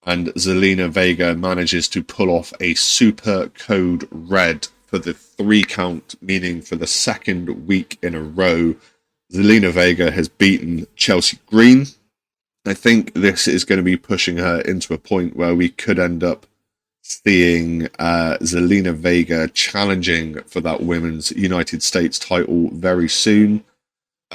Speaker 2: and Zelina Vega manages to pull off a super code red for the 3 count, meaning for the second week in a row, Zelina Vega has beaten Chelsea Green. I think this is going to be pushing her into a point where we could end up seeing Zelina Vega challenging for that women's United States title very soon.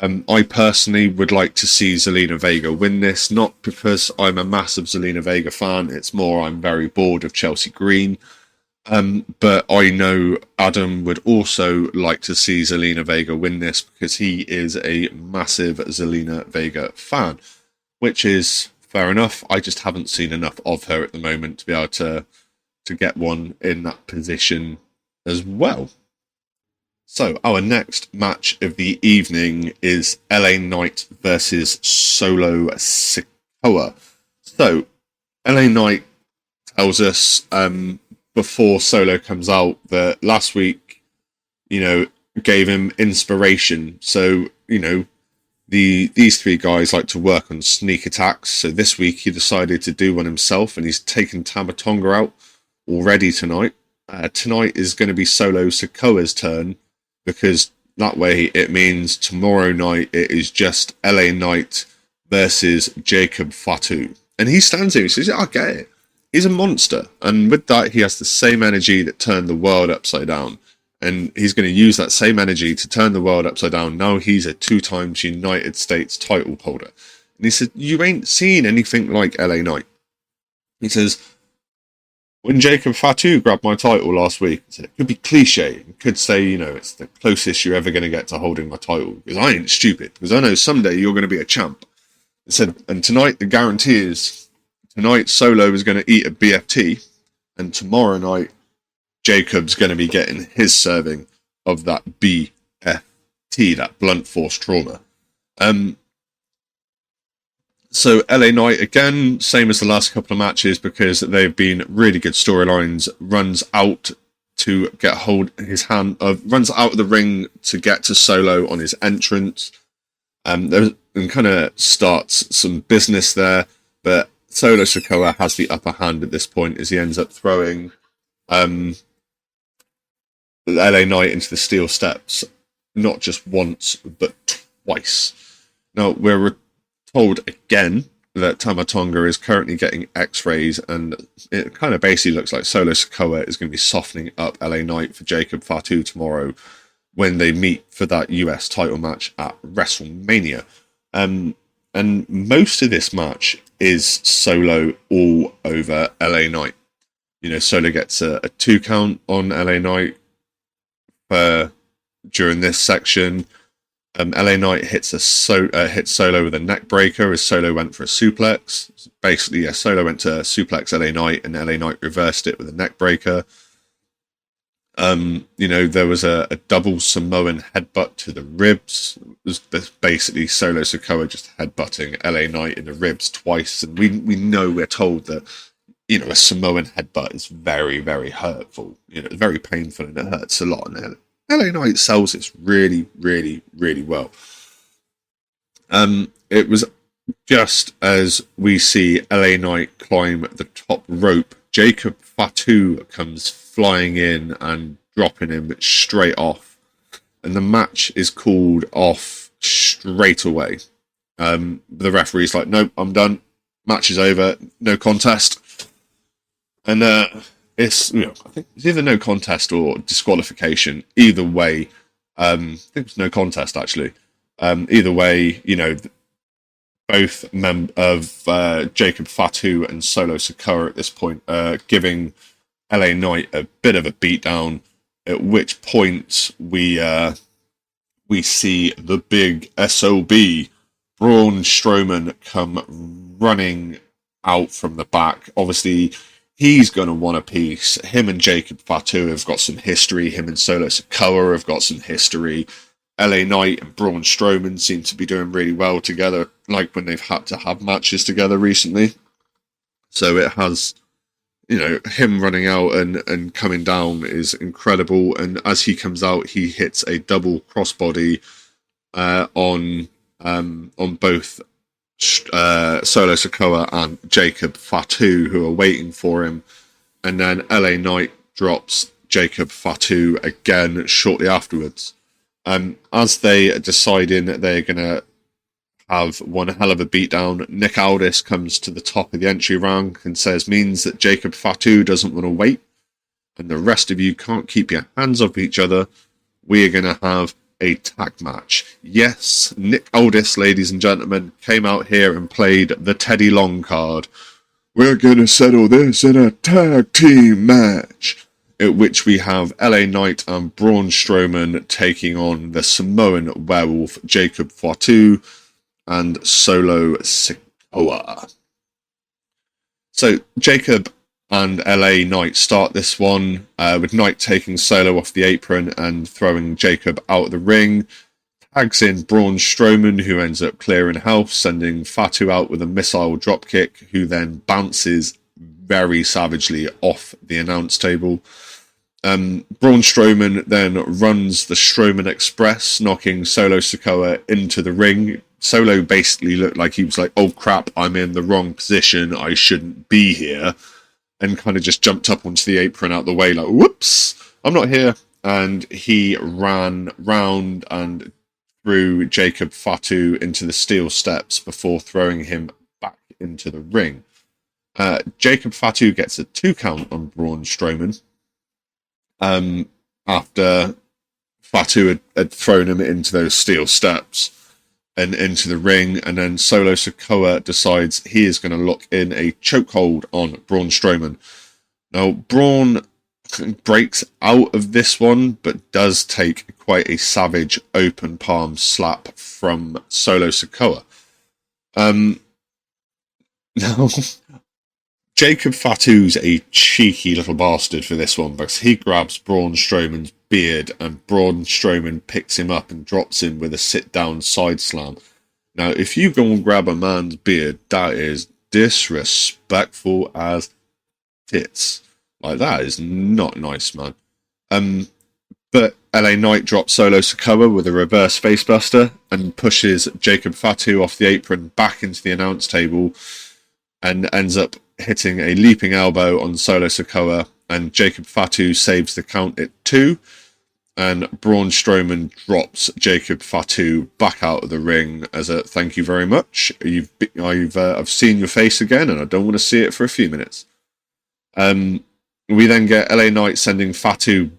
Speaker 2: I personally would like to see Zelina Vega win this, not because I'm a massive Zelina Vega fan, it's more I'm very bored of Chelsea Green. But I know Adam would also like to see Zelina Vega win this because he is a massive Zelina Vega fan, which is fair enough. I just haven't seen enough of her at the moment to be able to get one in that position as well. So our next match of the evening is LA Knight versus Solo Sikoa. So LA Knight tells us before Solo comes out that last week, gave him inspiration. So, these 3 guys like to work on sneak attacks. So this week he decided to do one himself, and he's taken Tama Tonga out already tonight. Tonight is going to be Solo Sikoa's turn, because that way it means tomorrow night it is just LA Knight versus Jacob Fatu. And he stands there, he says, I get it. He's a monster. And with that, he has the same energy that turned the world upside down. And he's going to use that same energy to turn the world upside down. Now he's a 2 times United States title holder. And he said, you ain't seen anything like LA Knight. He says, When Jacob Fatu grabbed my title last week, I said it could be cliche. It could say, it's the closest you're ever going to get to holding my title. Because I ain't stupid. Because I know someday you're going to be a champ. I said, and tonight the guarantee is, tonight Solo is going to eat a BFT. And tomorrow night, Jacob's going to be getting his serving of that BFT, that blunt force trauma. So LA Knight, again, same as the last couple of matches, because they've been really good storylines, runs out to get hold his hand of, runs out of the ring to get to Solo on his entrance. And kind of starts some business there, but Solo Sikoa has the upper hand at this point as he ends up throwing LA Knight into the steel steps, not just once, but twice. Now, we're told again that Tama Tonga is currently getting x-rays, and it kind of basically looks like Solo Sikoa is going to be softening up LA Knight for Jacob Fatu tomorrow when they meet for that US title match at WrestleMania. And most of this match is Solo all over LA Knight. Solo gets a 2 count on LA Knight during this section. LA Knight hits Solo with a neck breaker as Solo went for a suplex. Basically, Solo went to suplex LA Knight, and LA Knight reversed it with a neck breaker. There was a double Samoan headbutt to the ribs. It was basically Solo Sikoa just headbutting LA Knight in the ribs twice, and we're told that a Samoan headbutt is very, very hurtful. It's very painful and it hurts a lot. And LA Knight sells this really, really, really well. It was just as we see LA Knight climb the top rope, Jacob Fatu comes flying in and dropping him straight off. And the match is called off straight away. The referee's like, nope, I'm done. Match is over. No contest. And it's, I think it's either no contest or disqualification. Either way, I think it's no contest, actually. Either way, both of Jacob Fatu and Solo Sikoa at this point giving LA Knight a bit of a beatdown, at which point we see the big SOB, Braun Strowman, come running out from the back. Obviously, he's going to want a piece. Him and Jacob Fatu have got some history. Him and Solo Sikoa have got some history. LA Knight and Braun Strowman seem to be doing really well together, like when they've had to have matches together recently. So it has, him running out and coming down is incredible. And as he comes out, he hits a double crossbody on both Solo Sikoa and Jacob Fatu, who are waiting for him. And then LA Knight drops Jacob Fatu again shortly afterwards. As they are deciding that they're going to have one hell of a beatdown, Nick Aldis comes to the top of the entry rank and means that Jacob Fatu doesn't want to wait, and the rest of you can't keep your hands off each other. We're going to have a tag match. Yes, Nick Aldis, ladies and gentlemen, came out here and played the Teddy Long card. We're going to settle this in a tag team match, at which we have LA Knight and Braun Strowman taking on the Samoan werewolf Jacob Fatu and Solo Sikoa. So Jacob and LA Knight start this one with Knight taking Solo off the apron and throwing Jacob out of the ring. Tags in Braun Strowman, who ends up clearing health, sending Fatu out with a missile dropkick, who then bounces very savagely off the announce table. Braun Strowman then runs the Strowman Express, knocking Solo Sikoa into the ring. Solo basically looked like he was like, oh crap, I'm in the wrong position, I shouldn't be here, and kind of just jumped up onto the apron out the way like, whoops, I'm not here. And he ran round and threw Jacob Fatu into the steel steps before throwing him back into the ring. Jacob Fatu gets a 2 count on Braun Strowman after Fatu had thrown him into those steel steps and into the ring, and then Solo Sikoa decides he is going to lock in a chokehold on Braun Strowman. Now, Braun breaks out of this one, but does take quite a savage open palm slap from Solo Sikoa. Now, Jacob Fatu's a cheeky little bastard for this one because he grabs Braun Strowman's beard and Braun Strowman picks him up and drops him with a sit-down side slam. Now, if you go and grab a man's beard, that is disrespectful as tits. Like, that is not nice, man. But LA Knight drops Solo Sikoa with a reverse facebuster and pushes Jacob Fatu off the apron back into the announce table and ends up hitting a leaping elbow on Solo Sikoa, and Jacob Fatu saves the count at 2, and Braun Strowman drops Jacob Fatu back out of the ring as a thank you very much. I've seen your face again, and I don't want to see it for a few minutes. We then get LA Knight sending Fatu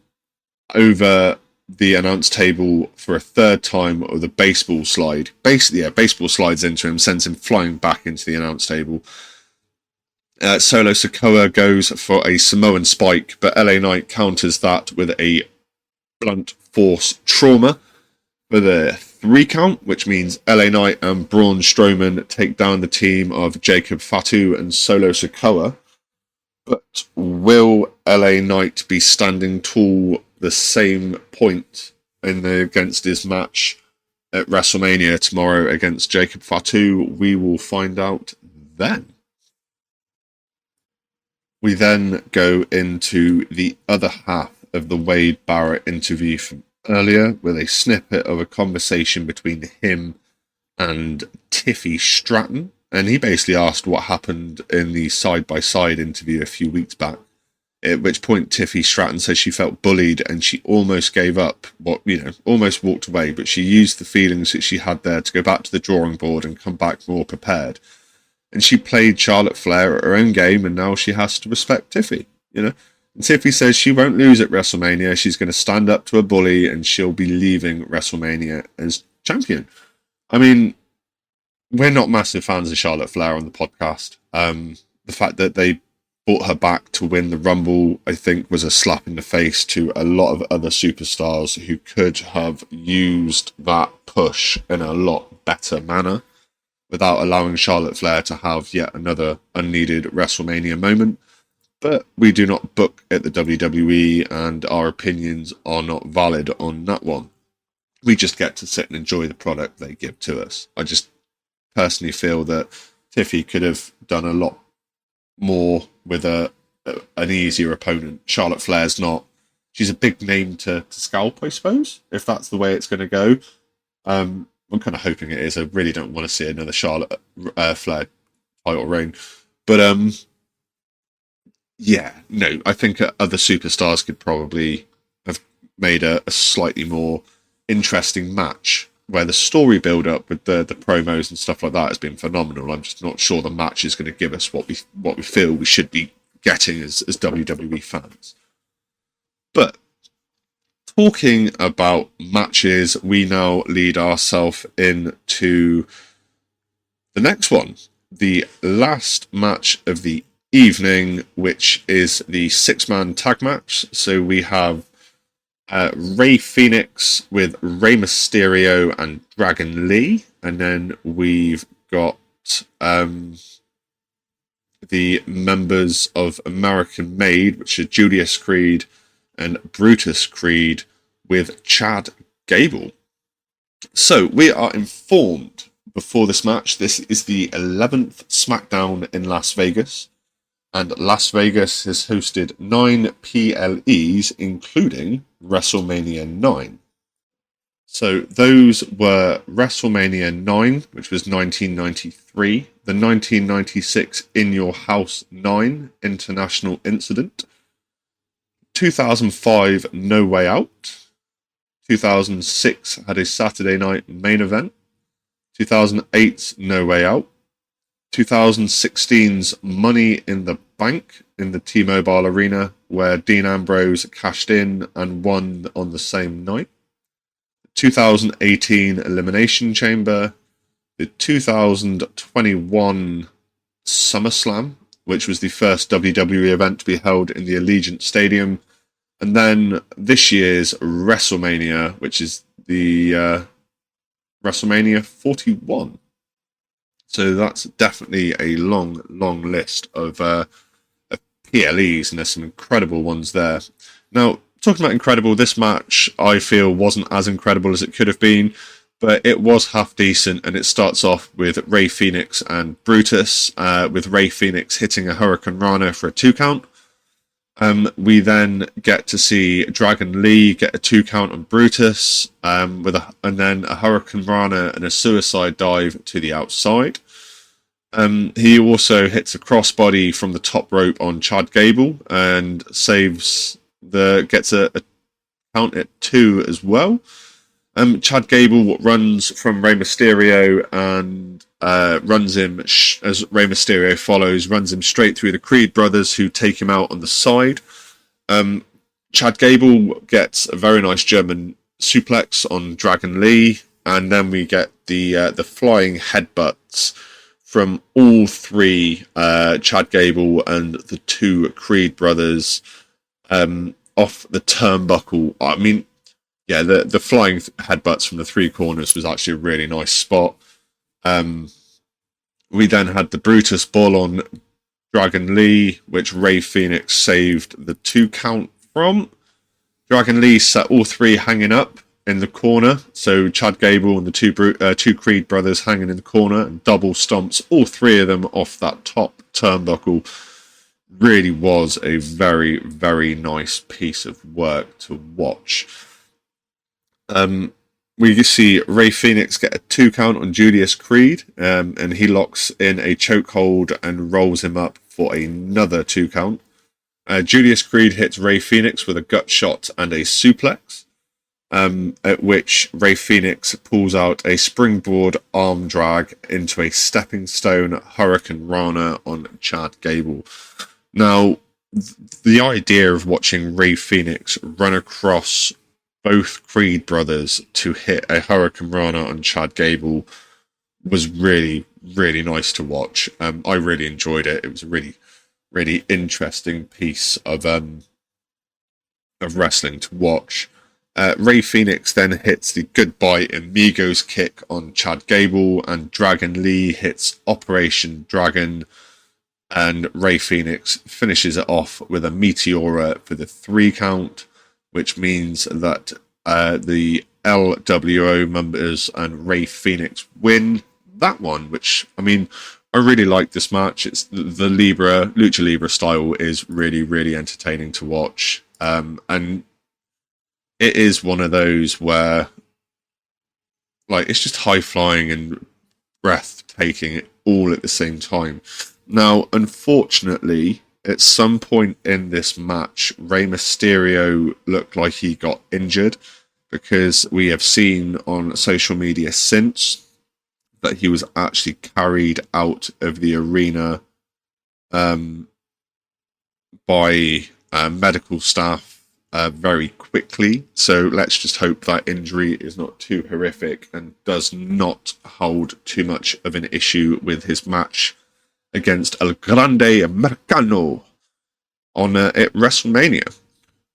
Speaker 2: over the announce table for a third time with a baseball slide. Basically, baseball slides into him, sends him flying back into the announce table. Solo Sikoa goes for a Samoan spike, but LA Knight counters that with a blunt force trauma for the 3 count, which means LA Knight and Braun Strowman take down the team of Jacob Fatu and Solo Sikoa. But will LA Knight be standing tall the same point against his match at WrestleMania tomorrow against Jacob Fatu? We will find out then. We then go into the other half of the Wade Barrett interview from earlier with a snippet of a conversation between him and Tiffy Stratton. And he basically asked what happened in the side-by-side interview a few weeks back, at which point Tiffy Stratton said she felt bullied and she almost gave up, almost walked away, but she used the feelings that she had there to go back to the drawing board and come back more prepared. And she played Charlotte Flair at her own game, and now she has to respect Tiffy, And Tiffy says she won't lose at WrestleMania. She's going to stand up to a bully, and she'll be leaving WrestleMania as champion. I mean, we're not massive fans of Charlotte Flair on the podcast. The fact that they brought her back to win the Rumble, I think, was a slap in the face to a lot of other superstars who could have used that push in a lot better manner without allowing Charlotte Flair to have yet another unneeded WrestleMania moment. But we do not book at the WWE, and our opinions are not valid on that one. We just get to sit and enjoy the product they give to us. I just personally feel that Tiffy could have done a lot more with an easier opponent. Charlotte Flair's not. She's a big name to scalp, I suppose, if that's the way it's going to go. I'm kind of hoping it is. I really don't want to see another Charlotte Flair title reign. But I think other superstars could probably have made a slightly more interesting match where the story build-up with the promos and stuff like that has been phenomenal. I'm just not sure the match is going to give us what we feel we should be getting as WWE fans. But talking about matches, we now lead ourselves into the next one, the last match of the evening, which is the 6-man tag match. So we have Rey Fenix with Rey Mysterio and Dragon Lee, and then we've got the members of American Made, which are Julius Creed and Brutus Creed, with Chad Gable. So we are informed before this match, this is the 11th Smackdown in Las Vegas, and Las Vegas has hosted 9 PLEs, including WrestleMania 9. So those were WrestleMania 9, which was 1993, the 1996 In Your House 9 International Incident, 2005 No Way Out, 2006 had a Saturday night main event, 2008's No Way Out, 2016's Money in the Bank in the T-Mobile Arena, where Dean Ambrose cashed in and won on the same night, 2018 Elimination Chamber, the 2021 SummerSlam, which was the first WWE event to be held in the Allegiant Stadium. And then this year's WrestleMania, which is the WrestleMania 41. So that's definitely a long, long list of PLEs, and there's some incredible ones there. Now, talking about incredible, this match I feel wasn't as incredible as it could have been, but it was half decent, and it starts off with Rey Fenix and Brutus, with Rey Fenix hitting a Hurricane Rana for a 2 count. We then get to see Dragon Lee get a 2 count on Brutus, and then a Hurricane Rana and a suicide dive to the outside. He also hits a crossbody from the top rope on Chad Gable and gets a count at 2 as well. Chad Gable runs from Rey Mysterio and runs him, as Rey Mysterio follows, runs him straight through the Creed brothers, who take him out on the side. Chad Gable gets a very nice German suplex on Dragon Lee, and then we get the flying headbutts from all 3, Chad Gable and the 2 Creed brothers, off the turnbuckle. I mean, yeah, the flying headbutts from the 3 corners was actually a really nice spot. We then had the Brutus Bull on Dragon Lee, which Rey Fenix saved the 2 count from. Dragon Lee set all 3 hanging up in the corner, so Chad Gable and the 2 Creed brothers hanging in the corner, and double stomps all 3 of them off that top turnbuckle. Really was a very, very nice piece of work to watch. We see Rey Fenix get a 2 count on Julius Creed, and he locks in a chokehold and rolls him up for another 2 count. Julius Creed hits Rey Fenix with a gut shot and a suplex, at which Rey Fenix pulls out a springboard arm drag into a stepping stone Hurricane Rana on Chad Gable. Now, the idea of watching Rey Fenix run across both Creed brothers to hit a Hurricane Rana on Chad Gable was really, really nice to watch. I really enjoyed it. It was a really, really interesting piece of wrestling to watch. Rey Fenix then hits the Goodbye Amigos kick on Chad Gable, and Dragon Lee hits Operation Dragon, and Rey Fenix finishes it off with a Meteora for the 3 count, which means that the LWO members and Rey Fenix win that one, which, I mean, I really like this match. It's the Lucha Libre style is really, really entertaining to watch. And it is one of those where, like, it's just high flying and breathtaking all at the same time. Now, unfortunately, at some point in this match, Rey Mysterio looked like he got injured, because we have seen on social media since that he was actually carried out of the arena by medical staff very quickly. So let's just hope that injury is not too horrific and does not hold too much of an issue with his match against El Grande Americano at WrestleMania.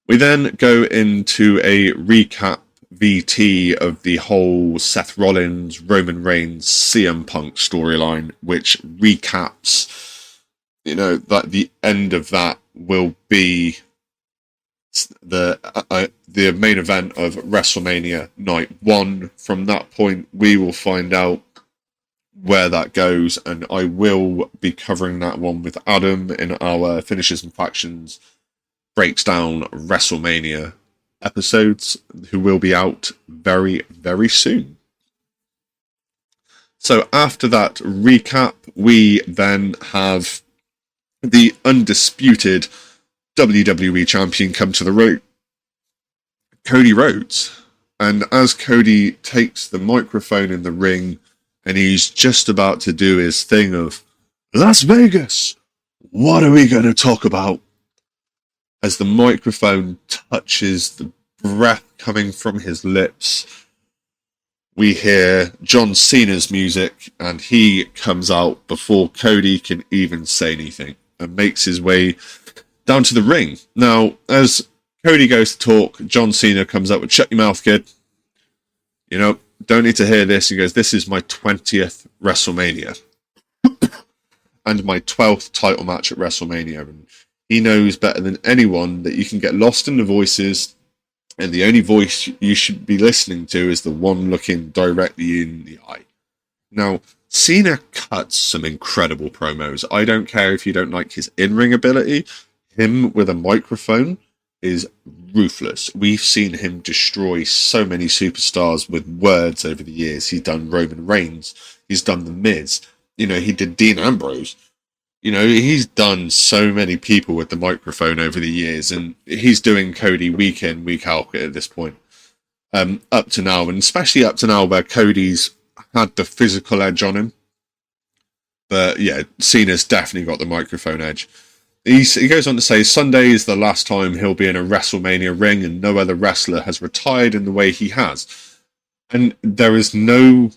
Speaker 2: We then go into a recap VT of the whole Seth Rollins, Roman Reigns, CM Punk storyline, which recaps, that the end of that will be the main event of WrestleMania Night 1. From that point, we will find out where that goes, and I will be covering that one with Adam in our Finishes and Factions Breaks Down WrestleMania episodes, who will be out very, very soon. So after that recap, we then have the undisputed WWE Champion come to the ring, Cody Rhodes. And as Cody takes the microphone in the ring, and he's just about to do his thing of, Las Vegas, what are we going to talk about? As the microphone touches the breath coming from his lips, we hear John Cena's music, and he comes out before Cody can even say anything. and makes his way down to the ring. Now, as Cody goes to talk, John Cena comes up with, "Shut your mouth, kid. You know, don't need to hear this." He goes, "This is my 20th WrestleMania and my 12th title match at WrestleMania." And he knows better than anyone that you can get lost in the voices, and the only voice you should be listening to is the one looking directly in the eye. Now, Cena cuts some incredible promos. I don't care if you don't like his in-ring ability. Him with a microphone is ruthless. We've seen him destroy so many superstars with words over the years. He's done Roman Reigns. He's done The Miz. You know, he did Dean Ambrose. You know, he's done so many people with the microphone over the years, and he's doing Cody week in, week out at this point. Up to now, and especially up to now where Cody's had the physical edge on him. But yeah, Cena's definitely got the microphone edge. He goes on to say Sunday is the last time he'll be in a WrestleMania ring, and no other wrestler has retired in the way he has. And there is no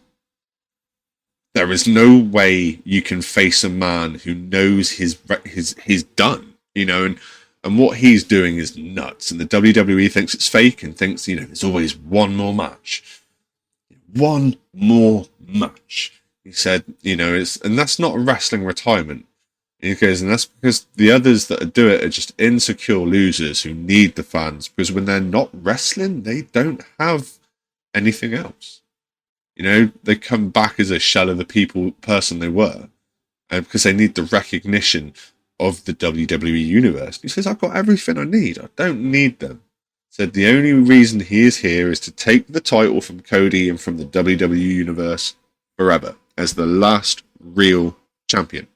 Speaker 2: way you can face a man who knows he's done, you know, and what he's doing is nuts. And the WWE thinks it's fake and thinks, you know, there's always one more match. One more match. He said, you know, and that's not a wrestling retirement. He goes, and that's because the others that do it are just insecure losers who need the fans, because when they're not wrestling, they don't have anything else. You know, they come back as a shell of the person they were, because they need the recognition of the WWE universe. He says, "I've got everything I need. I don't need them." Said the only reason he is here is to take the title from Cody and from the WWE universe forever as the last real champion.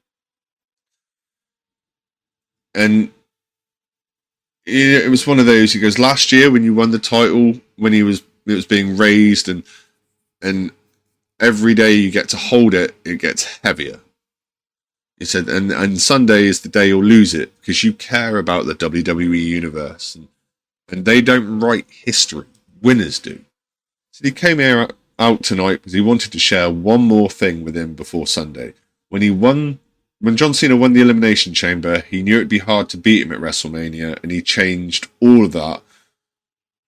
Speaker 2: And it was one of those. He goes, "Last year when you won the title, when it was being raised, and every day you get to hold it, it gets heavier." He said, and Sunday is the day you'll lose it because you care about the WWE universe, and they don't write history. Winners do. So he came out tonight because he wanted to share one more thing with him before Sunday. When John Cena won the Elimination Chamber, he knew it'd be hard to beat him at WrestleMania, and he changed all of that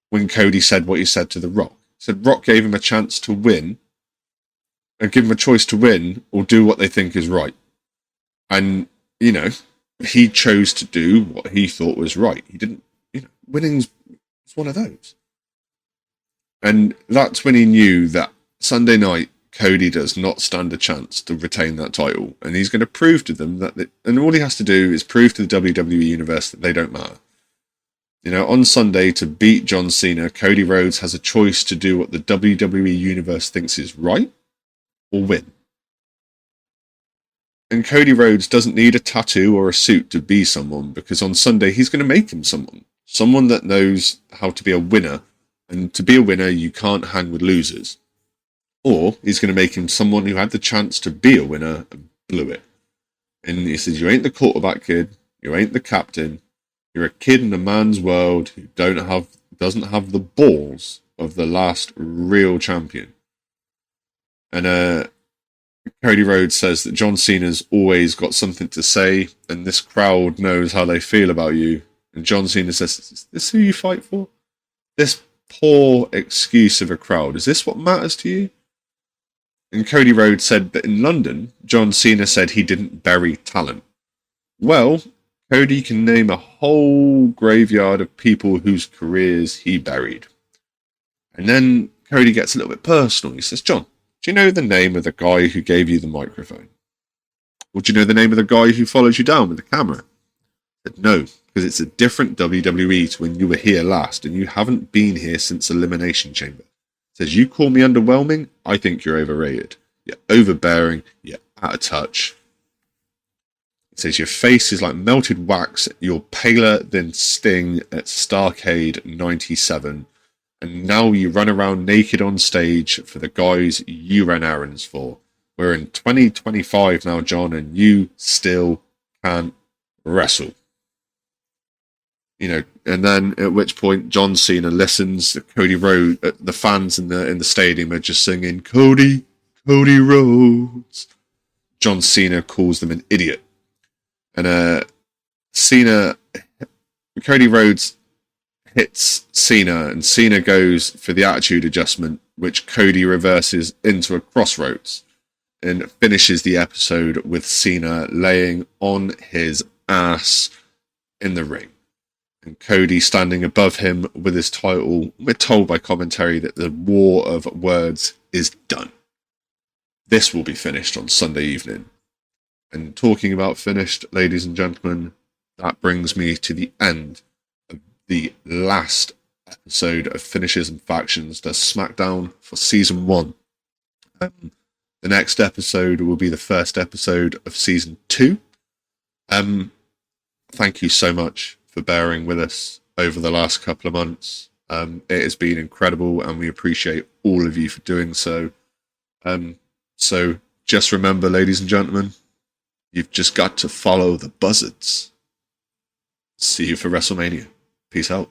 Speaker 2: when Cody said what he said to The Rock. He said Rock gave him a chance to win, and give him a choice to win or do what they think is right. And, you know, he chose to do what he thought was right. He didn't, you know, winning's one of those. And that's when he knew that Sunday night, Cody does not stand a chance to retain that title, and he's going to prove to them and all he has to do is prove to the WWE universe that they don't matter. You know, on Sunday, to beat John Cena, Cody Rhodes has a choice to do what the WWE universe thinks is right, or win. And Cody Rhodes doesn't need a tattoo or a suit to be someone, because on Sunday he's going to make him someone that knows how to be a winner, and to be a winner you can't hang with losers. Or he's going to make him someone who had the chance to be a winner and blew it. And he says, "You ain't the quarterback, kid. You ain't the captain. You're a kid in a man's world who doesn't have the balls of the last real champion." And Cody Rhodes says that John Cena's always got something to say, and this crowd knows how they feel about you. And John Cena says, "Is this who you fight for? This poor excuse of a crowd. Is this what matters to you?" And Cody Rhodes said that in London, John Cena said he didn't bury talent. Well, Cody can name a whole graveyard of people whose careers he buried. And then Cody gets a little bit personal. He says, "John, do you know the name of the guy who gave you the microphone? Or do you know the name of the guy who followed you down with the camera?" I said, "No, because it's a different WWE to when you were here last, and you haven't been here since Elimination Chamber." Says, "You call me underwhelming? I think you're overrated. You're overbearing. You're out of touch." He says, "Your face is like melted wax. You're paler than Sting at Starrcade 97. And now you run around naked on stage for the guys you ran errands for. We're in 2025 now, John, and you still can't wrestle." You know, and then at which point John Cena listens. Cody Rhodes, the fans in the stadium are just singing, "Cody, Cody Rhodes." John Cena calls them an idiot. And Cena, Cody Rhodes hits Cena, and Cena goes for the attitude adjustment, which Cody reverses into a crossroads and finishes the episode with Cena laying on his ass in the ring. And Cody standing above him with his title. We're told by commentary that the war of words is done. This will be finished on Sunday evening. And talking about finished, ladies and gentlemen, that brings me to the end of the last episode of Finishes and Factions, the Smackdown for Season 1. The next episode will be the first episode of Season 2. Thank you so much for bearing with us over the last couple of months. It has been incredible, and we appreciate all of you for doing so. So just remember, ladies and gentlemen, you've just got to follow the buzzards. See you for WrestleMania. Peace out.